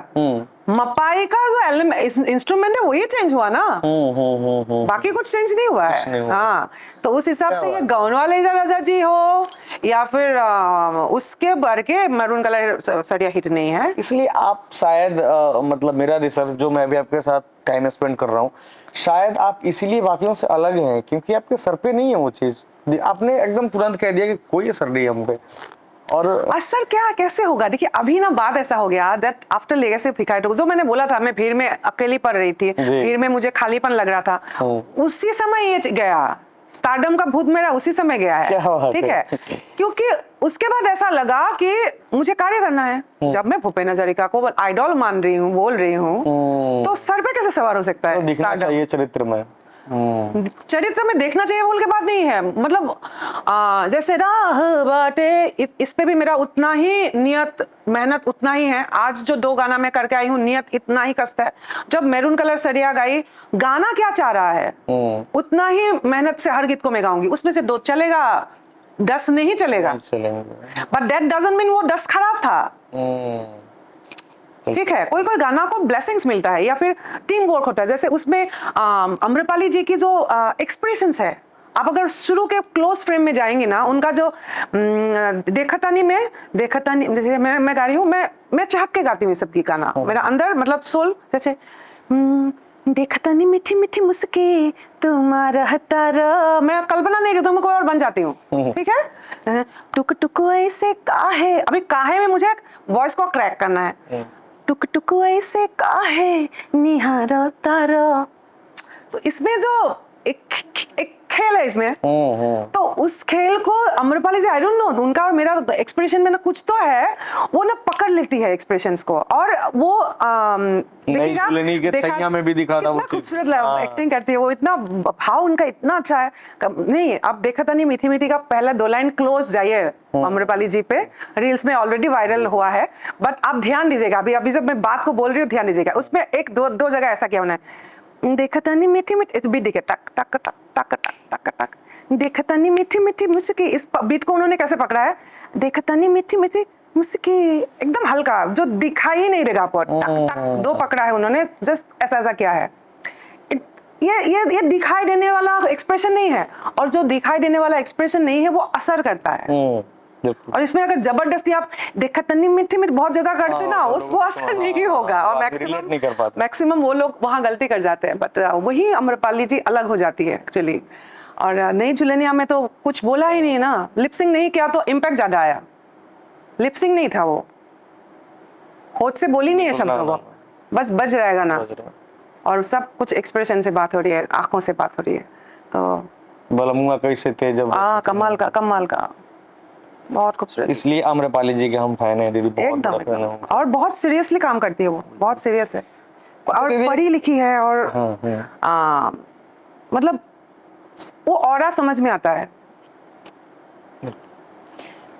मपाई का जो इंस्ट्रूमेंट है वही चेंज हुआ ना, बाकी कुछ चेंज नहीं हुआ कुछ नहीं है। हुआ। हाँ, तो उस हिसाब क्या से ये बात। गाउन वाले राजा जी हो या फिर उसके भर के मैरून कलर सड़िया हिट नहीं है। इसलिए आप शायद मतलब मेरा रिसर्च जो मैं भी आपके साथ टाइम स्पेंड कर रहा हूँ, शायद आप इसीलिए बाकियों से अलग हैं क्योंकि आपके सर पे नहीं है वो चीज। आपने एकदम तुरंत कह दिया कि कोई असर नहीं है हम पे। और असर क्या कैसे होगा? देखिए अभी ना बात ऐसा हो गया दैट आफ्टर लेगेसी ऑफ हिकाइटो, जो मैंने बोला था, मैं भीड़ में अकेली पड़ रही थी, भीड़ में मुझे खालीपन लग रहा था, उसी समय ये गया स्टारडम का भूत मेरा, उसी समय गया क्या है। बात ठीक है। है, क्योंकि उसके बाद ऐसा लगा कि मुझे कार्य करना है। जब मैं भूपेन हजारिका को आइडॉल मान रही हूँ, बोल रही हूँ, तो सर पे कैसे सवार हो सकता तो है दिखना स्टारडम? चाहिए चरित्र में। चरित्र में देखना चाहिए बोल के बात नहीं है, मतलब जैसे राह बाटे, इस पे भी मेरा उतना ही नियत मेहनत उतना ही है। आज जो 2 गाना मैं करके आई हूँ, नियत इतना ही कष्ट है। जब मैरून कलर सरिया गाई, गाना क्या चाह रहा है उतना ही मेहनत से हर गीत को मैं गाऊंगी। उसमें से 2 चलेगा, 10 नहीं चलेगा, चलेंगे। बट दैट डजंट मीन वो 10 खराब था। ठीक है, कोई कोई गाना को ब्लेसिंग्स मिलता है या फिर टीम वर्क होता है। जैसे उसमें अम्रपाली जी की जो एक्सप्रेशंस है, आप अगर शुरू के क्लोज फ्रेम में जाएंगे ना, उनका जो देखतानी में देखतानी, जैसे मैं गा रही हूँ, मैं चाहक के गाती हूँ सब की गाना, मेरा अंदर मतलब सोल, जैसे देखतानी मीठी मीठी मुस्की तुम्हारा हतारा, मैं कल्पना नहीं करती हूँ, मैं कोई और बन जाती हूँ। ठीक है, टुक टुक ऐसे काहे, अभी काहे में मुझे वॉइस को क्रैक करना है, टुक टुक ऐसे काहे निहारा तारा। तो इसमें जो एक खेल है इसमें, तो उस खेल को अम्रपाली जी, आई डोंट नो, उनका और मेरा एक्सप्रेशन में ना कुछ तो है, वो ना पकड़ लेती है एक्सप्रेशंस को, और वो देखिएगा देखा में भी दिखा था वो चीज। खूबसूरत एक्टिंग करती है वो, इतना भाव उनका इतना अच्छा है। नहीं, आप देखा था नहीं, मीठी मीठी का पहला 2 लाइन क्लोज जाइए अम्रपाली जी पे, रील्स में ऑलरेडी वायरल हुआ है, बट आप ध्यान दीजिएगा, अभी जब मैं बात को बोल रही हूँ ध्यान दीजिएगा, उसमें एक दो जगह ऐसा किया उन्होंने, देखा नहीं मीठी मीठी बीट दिखे टक टक टक टक टक टक टक, देखा नहीं मीठी मीठी मुस्की, इस बीट को उन्होंने कैसे पकड़ा है, देखा नहीं मीठी मीठी मुस्की, एकदम हल्का जो दिखाई नहीं देगा, पर टक टक 2 पकड़ा है उन्होंने, जस्ट ऐसा किया है। ये दिखाई देने वाला एक्सप्रेशन नहीं है, और जो दिखाई देने वाला एक्सप्रेशन नहीं है वो असर करता है। और इसमें अगर जबरदस्ती आप देखा तन्नी मीठी मीठी बहुत ज्यादा करते ना, वो असर नहीं होगा, और मैक्सिमम वो लोग वहाँ गलती कर जाते हैं, बट वही अम्रपाली जी अलग हो जाती है एक्चुअली। और नई झुलनिया में तो कुछ बोला ही नहीं ना, लिपसिंग नहीं किया तो इम्पैक्ट ज्यादा आया, लिपसिंग नहीं था वो, होठ से बोली नहीं है शब्दों को, बस बज रहेगा ना, और सब कुछ एक्सप्रेशन से बात हो रही है, आंखों से बात हो रही है, तो बलमुआ कैसे थे जब, कमाल का बहुत खूबसूरत। इसलिए आम्रपाली जी के हम फैन हैं दीदी, बहुत एकदम बड़ा फैन हैं। और बहुत सीरियसली काम करती है वो, बहुत सीरियस है, और पढ़ी लिखी है, और मतलब वो ऑरा समझ में आता है।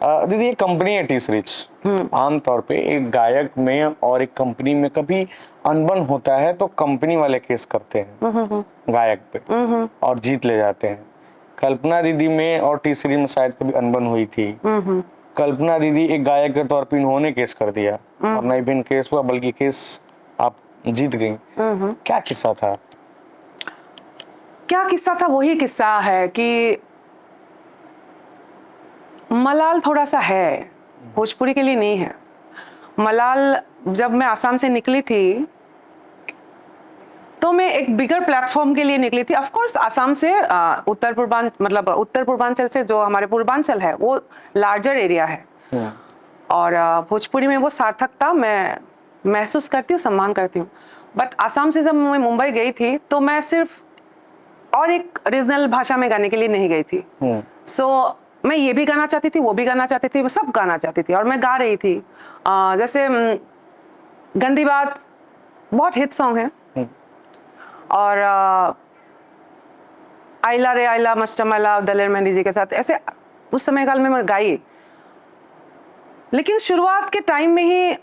दीदी ये कंपनी है टी सीरीज, आमतौर पे एक गायक में और एक कंपनी में कभी अनबन होता है तो कंपनी वाले केस करते हैं गायक पे और जीत ले जाते हैं। कल्पना दीदी में और टी सीरीज में शायद कभी अनबन हुई थी। कल्पना दीदी एक गायक के तौर पे इन्होंने केस कर दिया, और नहीं भी केस हुआ बल्कि केस आप जीत गई। क्या किस्सा था? क्या किस्सा था? वही किस्सा है कि मलाल थोड़ा सा है, भोजपुरी के लिए नहीं है। मलाल जब मैं आसाम से निकली थी तो मैं एक बिगर प्लेटफॉर्म के लिए निकली थी। ऑफ कोर्स आसाम से उत्तर पूर्वांचल से जो हमारे पूर्वांचल है वो लार्जर एरिया है, और भोजपुरी में वो सार्थकता मैं महसूस करती हूँ, सम्मान करती हूँ। बट आसाम से जब मैं मुंबई गई थी तो मैं सिर्फ और एक रीजनल भाषा में गाने के लिए नहीं गई थी। सो मैं ये भी गाना चाहती थी, वो भी गाना चाहती थी, मैं सब गाना चाहती थी, और मैं गा रही थी। जैसे गंदी बात बहुत हिट सॉन्ग है, और आइला रे आइला मस्टमला दलेर मेहंदी जी के साथ ऐसे उस समय काल में मैं गाई। लेकिन शुरुआत के टाइम में ही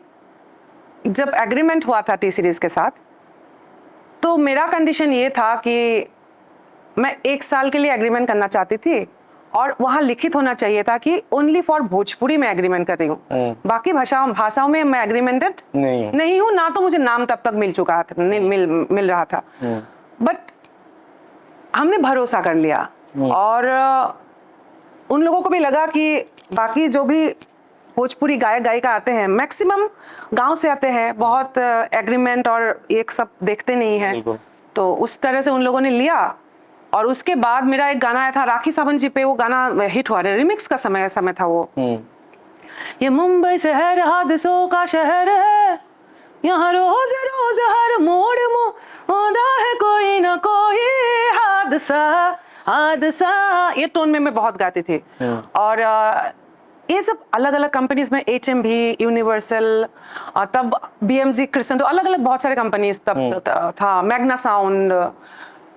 जब एग्रीमेंट हुआ था टी सीरीज के साथ, तो मेरा कंडीशन ये था कि मैं 1 साल के लिए एग्रीमेंट करना चाहती थी, और वहाँ लिखित होना चाहिए था कि ओनली फॉर भोजपुरी मैं एग्रीमेंट कर रही हूँ, बाकी भाषाओं में मैं एग्रीमेंटेड नहीं हूँ ना। तो मुझे नाम तब तक मिल चुका था, मिल रहा था, बट हमने भरोसा कर लिया। और उन लोगों को भी लगा कि बाकी जो भी भोजपुरी गायक गायिका आते हैं मैक्सिमम गांव से आते हैं, बहुत एग्रीमेंट और एक सब देखते नहीं हैं, तो उस तरह से उन लोगों ने लिया। और उसके बाद मेरा एक गाना आया था राखी सावंत जी पे, वो गाना हिट हुआ, रिमिक्स का समय था वो। ये मुंबई शहर हादसों का शहर है, यहाँ रोज रोज हर मोड़ मोड़ा है कोई ना कोई हादसा हादसा, ये टोन में मैं बहुत गाती थी। और ये सब अलग अलग कंपनीज में, HMV, यूनिवर्सल, तब BMG, क्रिस्टन, तो अलग अलग बहुत सारे कंपनीज तब था, मैग्ना साउंड,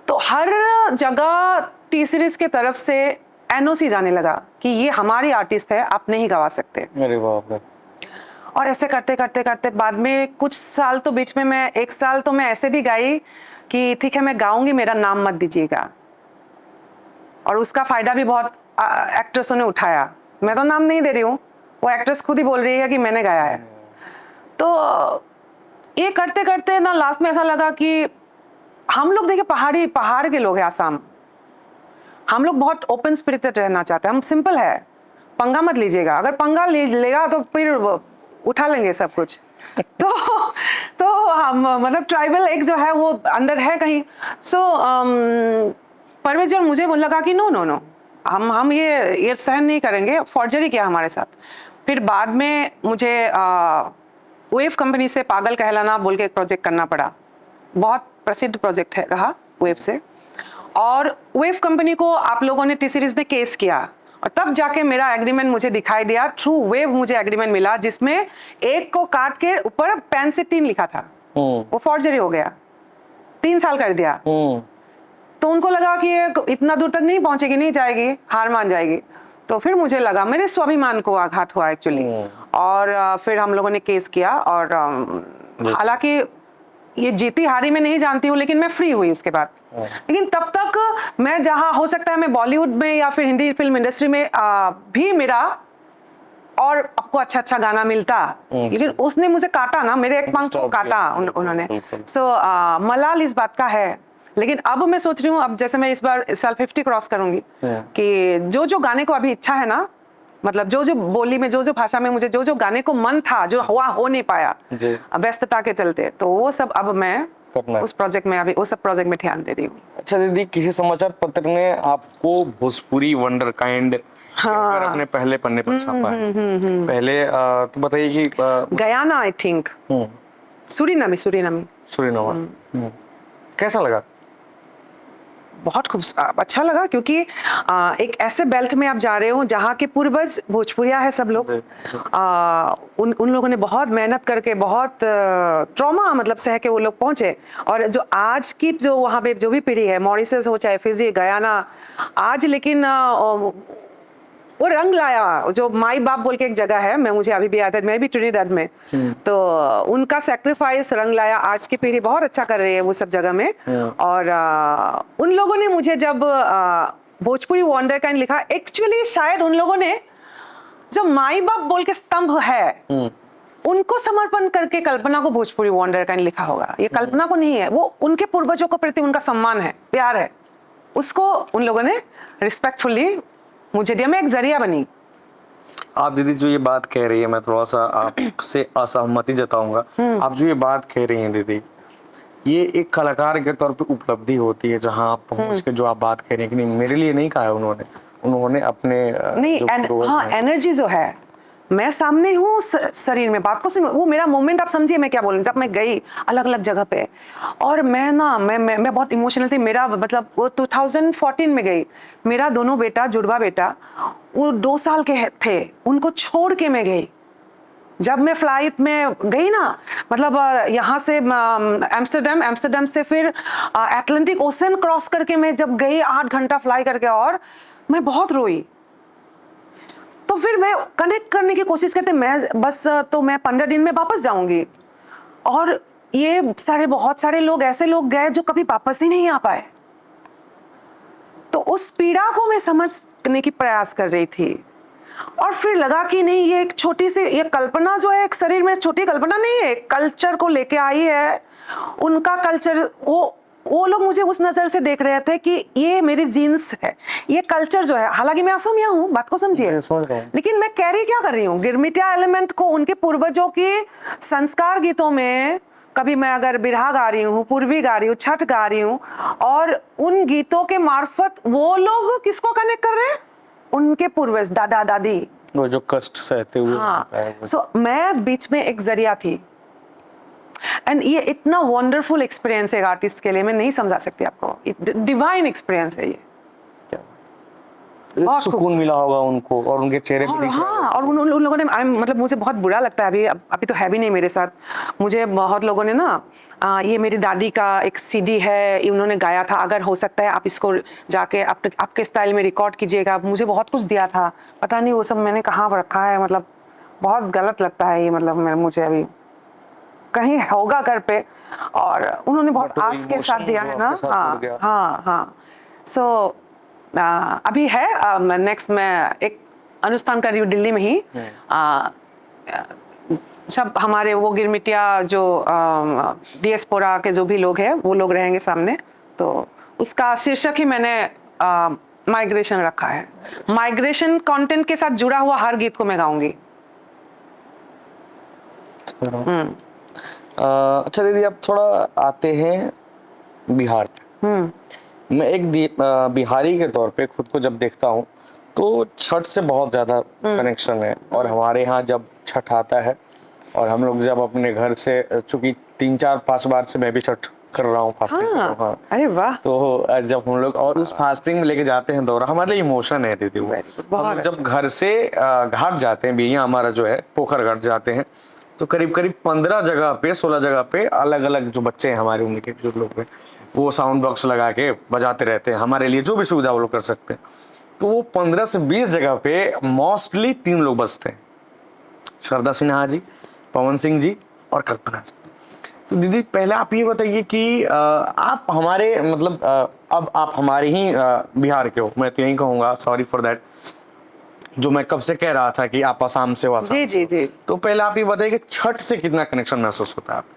तो हर जगह टी सीरीज के तरफ से NOC जाने लगा कि ये हमारी आर्टिस्ट है, आप नहीं गवा सकते। अरे बाप रे। और ऐसे करते करते करते बाद में कुछ साल तो बीच में मैं 1 साल तो मैं ऐसे भी गाई कि ठीक है मैं गाऊंगी, मेरा नाम मत दीजिएगा। और उसका फायदा भी बहुत एक्ट्रेसों ने उठाया। मैं तो नाम नहीं दे रही हूँ, वो एक्ट्रेस खुद ही बोल रही है कि मैंने गाया है। तो ये करते करते ना लास्ट में ऐसा लगा कि हम लोग देखिए पहाड़ के लोग हैं आसाम, हम लोग बहुत ओपन स्पिरिटेड रहना चाहते हैं, हम सिंपल है, पंगा मत लीजिएगा, अगर पंगा लेगा तो फिर उठा लेंगे सब कुछ। तो हम मतलब ट्राइबल एक जो है वो अंदर है कहीं। सो परवेज जब मुझे लगा कि नो हम ये सहन नहीं करेंगे, फॉर्जरी किया हमारे साथ। फिर बाद में मुझे वेव कंपनी से पागल कहलाना बोल के एक प्रोजेक्ट करना पड़ा, बहुत प्रसिद्ध प्रोजेक्ट है रहा वेव से। और वेव कंपनी को आप लोगों ने टी सीरीज ने केस किया, और तब जाके मेरा एग्रीमेंट मुझे दिखाई दिया, थ्रू वेव मुझे एग्रीमेंट मिला जिसमें एक को काट के ऊपर पेन से 3 लिखा था, वो फॉर्जरी हो गया, 3 साल कर दिया। तो उनको लगा कि ये इतना दूर तक नहीं पहुंचेगी, नहीं जाएगी, हार मान जाएगी। तो फिर मुझे लगा मेरे स्वाभिमान को आघात हुआ एक्चुअली। और फिर हम लोगों ने केस किया, और हालांकि ये जीती हारी मैं नहीं जानती हूँ, लेकिन मैं फ्री हुई उसके बाद। लेकिन तब तक मैं जहाँ हो सकता है मैं बॉलीवुड में या फिर हिंदी फिल्म इंडस्ट्री में भी मेरा और आपको अच्छा गाना मिलता, लेकिन उसने मुझे काटा ना, मेरे एक पंख को काटा उन्होंने। सो मलाल इस बात का है। लेकिन अब मैं सोच रही हूँ, अब जैसे मैं इस साल 50 क्रॉस करूंगी, कि जो गाने को अभी इच्छा है ना, मतलब जो बोली में जो भाषा में मुझे जो गाने को मन था, जो हो नहीं पाया व्यस्तता के चलते, तो वो सब अब मैं उस प्रोजेक्ट में अभी उस प्रोजेक्ट में ध्यान दे रही हूँ। अच्छा दीदी, किसी समाचार पत्र ने आपको भोजपुरी वंडर काइंड अपने पहले पन्ने पर छापा है। पहले तो बताइए कि गयाना, आई थिंक सूरीनामी कैसा लगा? बहुत अच्छा लगा, क्योंकि एक ऐसे बेल्ट में आप जा रहे हो जहाँ के पूर्वज भोजपुरिया है सब लोग। उन लोगों ने बहुत मेहनत करके, बहुत ट्रॉमा मतलब सह के वो लोग पहुंचे। और जो आज की जो वहाँ पे जो भी पीढ़ी है, मॉरिशस हो चाहे फिजी, गयाना, आज लेकिन वो रंग लाया। जो माई बाप बोल के एक जगह है, मुझे अभी भी याद है, मैं भी ट्रिनिडाद में, तो उनका सैक्रिफाइस रंग लाया। आज की पीढ़ी बहुत अच्छा कर रही है वो सब जगह में। और उन लोगों ने मुझे जब भोजपुरी वंडर काइंड लिखा, एक्चुअली शायद उन लोगों ने जो माई बाप बोल के स्तंभ है उनको समर्पण करके कल्पना को भोजपुरी वंडर काइंड लिखा होगा। ये कल्पना को नहीं है, वो उनके पूर्वजों के प्रति उनका सम्मान है, प्यार है, उसको उन लोगों ने रिस्पेक्टफुली मुझे दिया। मैं एक जरिया बनी। आप दीदी जो ये बात कह रही है, मैं थोड़ा सा आपसे असहमति जताऊंगा। आप जो ये बात कह रही हैं दीदी, ये एक कलाकार के तौर पे उपलब्धि होती है, जहां आप पहुंच के जो आप बात कह रही हैं कि नहीं, मेरे लिए नहीं कहा है उन्होंने अपने नहीं, एनर्जी जो है, मैं सामने हूँ शरीर में, बात को सुनो, वो मेरा मोमेंट आप समझिए मैं क्या बोल रही हूँ। जब मैं गई अलग अलग जगह पे, और मैं बहुत इमोशनल थी। मेरा मतलब वो 2014 में गई, मेरा दोनों बेटा, जुड़वा बेटा, वो 2 साल के थे, उनको छोड़ के मैं गई। जब मैं फ्लाइट में गई ना, मतलब यहाँ से एम्स्टर्डम से फिर अटलांटिक ओशन क्रॉस करके मैं जब गई 8 घंटा फ्लाई करके, और मैं बहुत रोई। तो फिर मैं कनेक्ट करने की कोशिश करते, मैं बस तो मैं 15 दिन में वापस जाऊंगी, और ये बहुत सारे लोग ऐसे लोग गए जो कभी वापस ही नहीं आ पाए। तो उस पीड़ा को मैं समझ झांकने की प्रयास कर रही थी, और फिर लगा कि नहीं, ये एक छोटी सी ये कल्पना जो है, एक शरीर में छोटी कल्पना नहीं है, कल्चर को लेके आई है। उनका कल्चर, वो लोग मुझे उस नजर से देख रहे थे कि ये मेरी जीन्स है, ये कल्चर जो है। हालांकि मैं असमिया हूँ, बात को समझिए, लेकिन मैं कैरी क्या कर रही हूँ, गिरमिटिया एलिमेंट को, उनके पूर्वजों की संस्कार गीतों में। कभी मैं अगर बिरहा गा रही हूँ, पूर्वी गा रही हूँ, छठ गा रही हूँ, और उन गीतों के मार्फत वो लोग किसको कनेक्ट कर रहे हैं, उनके पूर्वज, दादा दादी, वो जो कष्ट सहते हुए। हाँ। सो मैं बीच में एक जरिया थी, एंड ये इतना वंडरफुल एक्सपीरियंस है एक आर्टिस्ट के लिए, मैं नहीं समझा सकती आपको, डिवाइन एक्सपीरियंस है ये। एक सुकून मिला होगा उनको, और उनके चेहरे पे दिख रहा है। हाँ, और उन लोगों ने, मतलब मुझे बहुत बुरा लगता है, अभी तो है भी नहीं मेरे साथ, मुझे बहुत लोगों ने ना, ये मेरी दादी का एक सीडी है, उन्होंने गाया था, अगर हो सकता है आप इसको जाके आपके स्टाइल में रिकॉर्ड कीजिएगा। मुझे बहुत कुछ दिया था, पता नहीं वो सब मैंने कहाँ पर रखा है, मतलब बहुत गलत लगता है ये, मतलब मुझे अभी कहीं होगा घर पे, और उन्होंने बहुत आस के साथ दिया है ना। हाँ हाँ हाँ। सो अभी है, नेक्स्ट मैं एक अनुष्ठान कर रही हूँ दिल्ली में ही। सब हमारे वो गिरमिटिया जो डिएस्पोरा के जो भी लोग हैं, वो लोग रहेंगे सामने, तो उसका शीर्षक ही मैंने माइग्रेशन रखा है। माइग्रेशन कंटेंट के साथ जुड़ा हुआ हर गीत को मैं गाऊंगी। अच्छा दीदी, अब थोड़ा आते हैं बिहार पे। मैं एक बिहारी के तौर पे खुद को जब देखता हूँ तो छठ से बहुत ज़्यादा कनेक्शन है। और हमारे यहाँ जब छठ आता है, और हम लोग जब अपने घर से, चूंकि 3-4-5 बार से मैं भी छठ कर रहा हूँ, फास्टिंग कर रहा हूँ। हाँ। अरे वाह। तो जब हम लोग और उस फास्टिंग में लेके जाते हैं दौरा, हमारे लिए इमोशन है दीदी वो। हम लोग जब घर से घाट जाते हैं, बिहिया हमारा जो है पोखर घाट जाते हैं, तो करीब करीब 15 जगह पे, 16 जगह पे अलग अलग जो बच्चे हैं हमारे, उनके जो लोग हैं, वो साउंड बॉक्स लगा के बजाते रहते हैं हमारे लिए, जो भी सुविधा वो लोग कर सकते हैं। तो वो 15 से 20 जगह पे मोस्टली 3 लोग बजते हैं, शारदा सिन्हा जी, पवन सिंह जी और कल्पना जी। तो दीदी पहले आप ये बताइए कि आप हमारे, मतलब अब आप हमारे ही बिहार के हो, मैं तो यही कहूँगा, सॉरी फॉर दैट, जो मैं कब से कह रहा था कि आप आसाम से हो, आसाम जी जी जी। तो पहले आप ये बताइए कि छठ से कितना कनेक्शन महसूस होता है आपको?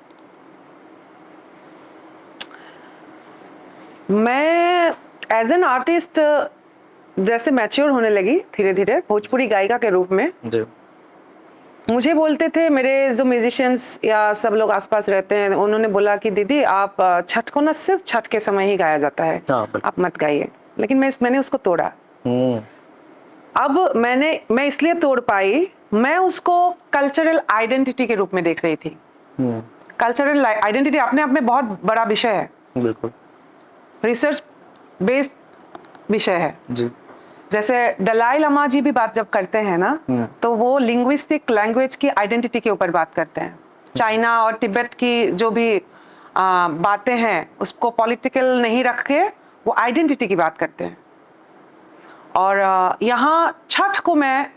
मैं एज एन आर्टिस्ट जैसे मैच्योर होने लगी धीरे धीरे भोजपुरी गायिका के रूप में, जी। मुझे बोलते थे मेरे जो म्यूजिशियंस या सब लोग आसपास रहते हैं, उन्होंने बोला कि दीदी आप छठ को ना सिर्फ छठ के समय ही गाया जाता है, आप मत गाइए। लेकिन मैंने उसको तोड़ा। अब मैं इसलिए तोड़ पाई, मैं उसको कल्चरल आइडेंटिटी के रूप में देख रही थी। कल्चरल आइडेंटिटी अपने आप में बहुत बड़ा विषय है, बिल्कुल रिसर्च बेस्ड विषय है जी। जैसे दलाई लामा जी भी बात जब करते हैं ना, तो वो लिंग्विस्टिक लैंग्वेज की आइडेंटिटी के ऊपर बात करते हैं। चाइना और तिब्बत की जो भी बातें हैं उसको पॉलिटिकल नहीं रख के वो आइडेंटिटी की बात करते हैं। और यहाँ छठ को मैं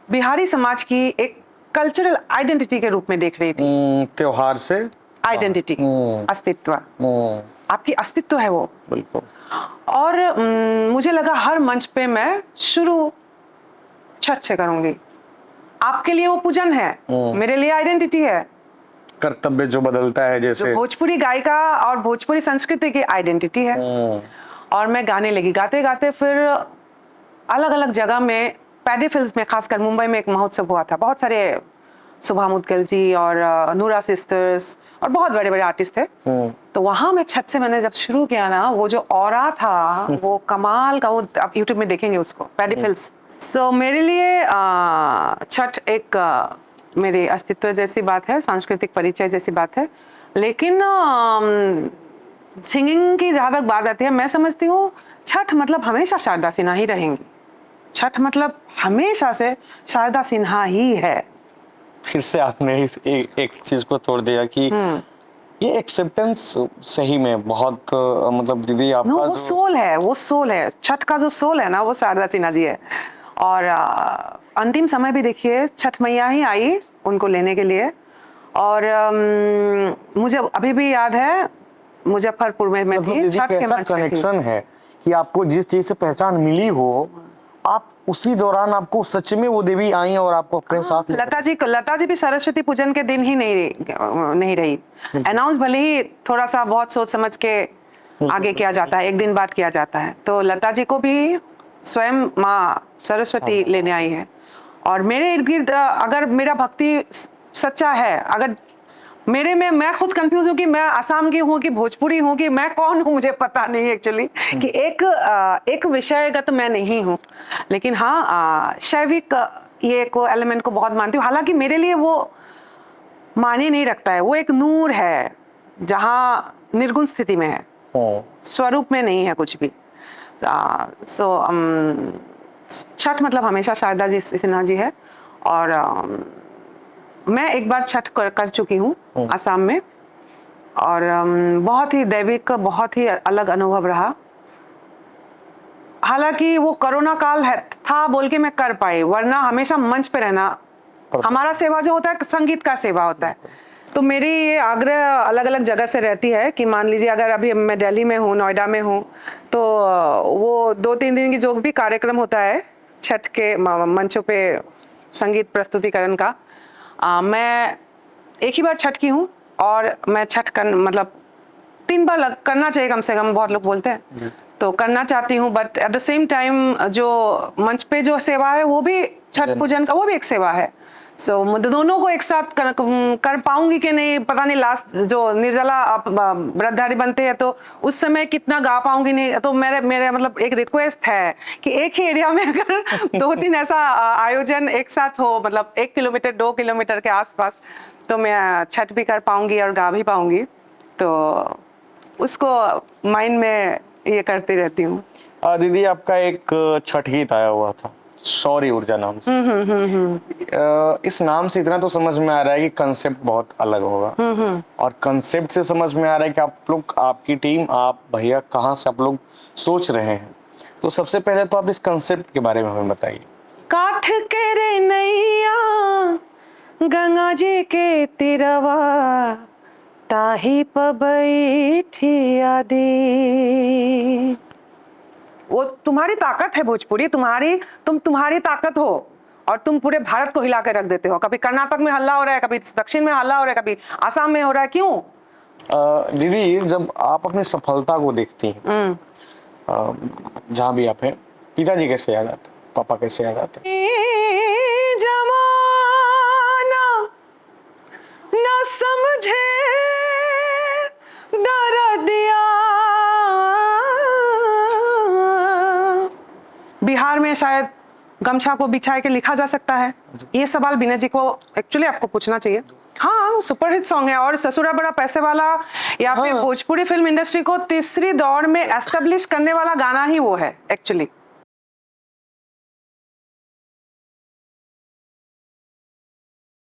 बिहारी समाज की एक कल्चरल आइडेंटिटी के रूप में देख रही थी। त्योहार से आइडेंटिटी, अस्तित्व, आपकी अस्तित्व है वो। बिल्कुल। और मुझे लगा हर मंच पे मैं शुरू छठ से करूंगी। आपके लिए वो पूजन है, मेरे लिए आइडेंटिटी है, कर्तव्य जो बदलता है, जैसे जो भोजपुरी गायिका और भोजपुरी संस्कृति की आइडेंटिटी है। और मैं गाने लगी, गाते गाते फिर अलग अलग जगह में, पैडी फिल्म्स में, खासकर मुंबई में एक महोत्सव हुआ था, बहुत सारे, सुभा मुदगल जी और नूरा सिस्टर्स और बहुत बड़े बड़े आर्टिस्ट थे। तो वहां मैं छठ से मैंने जब शुरू किया ना, वो जो ऑरा था वो कमाल का, वो आप यूट्यूब में देखेंगे उसको, पैडी फिल्म्स। सो मेरे लिए छठ एक मेरे अस्तित्व जैसी बात है, सांस्कृतिक परिचय जैसी बात है। लेकिन सिंगिंग की जहाँ तक बात आती है, मैं समझती हूँ छठ मतलब हमेशा शारदा सिन्हा ही रहेंगी। छठ मतलब हमेशा से शारदा सिन्हा ही है। फिर से आपने एक चीज को तोड़ दिया कि ये एक्सेप्टेंस सही में बहुत, मतलब दीदी आपका वो सोल है, वो सोल है, छठ का जो सोल है ना, वो शारदा सिन्हा जी है। और अंतिम समय भी देखिए छठ मैया ही आई उनको लेने के लिए। और मुझे अभी भी याद है, मुजफ्फरपुर में मैं थी, छठ के मंच पे थी। कनेक्शन है कि आपको जिस चीज से पहचान मिली हो, आप उसी दौरान आपको सच में वो देवी आई और आपको अपने साथ ले लता जी भी सरस्वती पूजन के दिन ही नहीं रही। अनाउंस भले ही थोड़ा सा बहुत सोच समझ के आगे किया जाता है, एक दिन बाद किया जाता है, तो लता जी को भी स्वयं माँ सरस्वती लेने आई है। और मेरे इर्द गिर्द अगर मेरा भक्ति सच्चा है, अगर मेरे में मैं खुद कंफ्यूज हूँ कि मैं असम की हूँ कि भोजपुरी हूँ कि मैं कौन हूँ, मुझे पता नहीं एक्चुअली कि एक विषयगत मैं नहीं हूँ, लेकिन हाँ शैविक ये को एलिमेंट को बहुत मानती हूँ। हालांकि मेरे लिए वो माने नहीं रखता है, वो एक नूर है जहाँ निर्गुण स्थिति में है, स्वरूप में नहीं है कुछ भी। छठ मतलब हमेशा शारदा जी सिन्हा जी है। और मैं एक बार छठ कर चुकी हूँ असम में, और बहुत ही दैविक, बहुत ही अलग अनुभव रहा। हालांकि वो कोरोना काल है था बोल के मैं कर पाई, वरना हमेशा मंच पे रहना, हमारा सेवा जो होता है संगीत का सेवा होता है। तो मेरी ये आग्रह अलग अलग जगह से रहती है कि मान लीजिए अगर अभी मैं दिल्ली में हूँ, नोएडा में हूँ, तो वो 2-3 दिन की जो भी कार्यक्रम होता है छठ के मंचों पे संगीत प्रस्तुतिकरण का, मैं एक ही बार छठ की हूँ और मैं छठ मतलब 3 बार करना चाहिए कम से कम, बहुत लोग बोलते हैं, तो करना चाहती हूँ। But at the same time जो मंच पे जो सेवा है वो भी छठ पूजन का, वो भी एक सेवा है। सो दोनों को एक साथ कर पाऊंगी कि नहीं पता नहीं। लास्ट जो निर्जला आप व्रतधारी बनते हैं तो उस समय कितना गा पाऊंगी नहीं। तो मेरे मतलब एक रिक्वेस्ट है कि एक ही एरिया में अगर 2-3 ऐसा आयोजन एक साथ हो, मतलब 1 किलोमीटर 2 किलोमीटर के आसपास, तो मैं छठ भी कर पाऊंगी और गा भी पाऊंगी। तो उसको माइंड में ये करती रहती हूँ। दीदी आपका एक छठ गीत आया हुआ था शौर्य ऊर्जा नाम से। इस नाम से इतना तो समझ में आ रहा है कि कंसेप्ट बहुत अलग होगा, और कंसेप्ट से समझ में आ रहा है कि आप लोग, आपकी टीम, आप भैया कहाँ से आप लोग सोच रहे हैं। तो सबसे पहले तो आप इस कंसेप्ट के बारे में हमें बताइए। काठ के रे नैया गंगा जी के तिरवा ताही पबैठी आदि। वो तुम्हारी ताकत है भोजपुरी, तुम्हारी ताकत हो, और तुम पूरे भारत को हिला के रख देते हो। कभी कर्नाटक में हल्ला हो रहा है, कभी दक्षिण में हल्ला हो रहा है, कभी आसाम में हो रहा है, क्यों? दीदी जब आप अपनी सफलता को देखती हैं, जहाँ भी आप हैं, पिताजी कैसे याद आते, पापा कैसे याद आते? जमाना न समझे दर्दिया। बिहार में शायद गमछा को बिछा के लिखा जा सकता है। ये सवाल बीना जी को एक्चुअली आपको पूछना चाहिए। हाँ, सुपरहिट सॉन्ग है, और ससुरा बड़ा पैसे वाला या फिर भोजपुरी फिल्म इंडस्ट्री को तीसरी दौर में एस्टेब्लिश करने वाला गाना ही वो है एक्चुअली।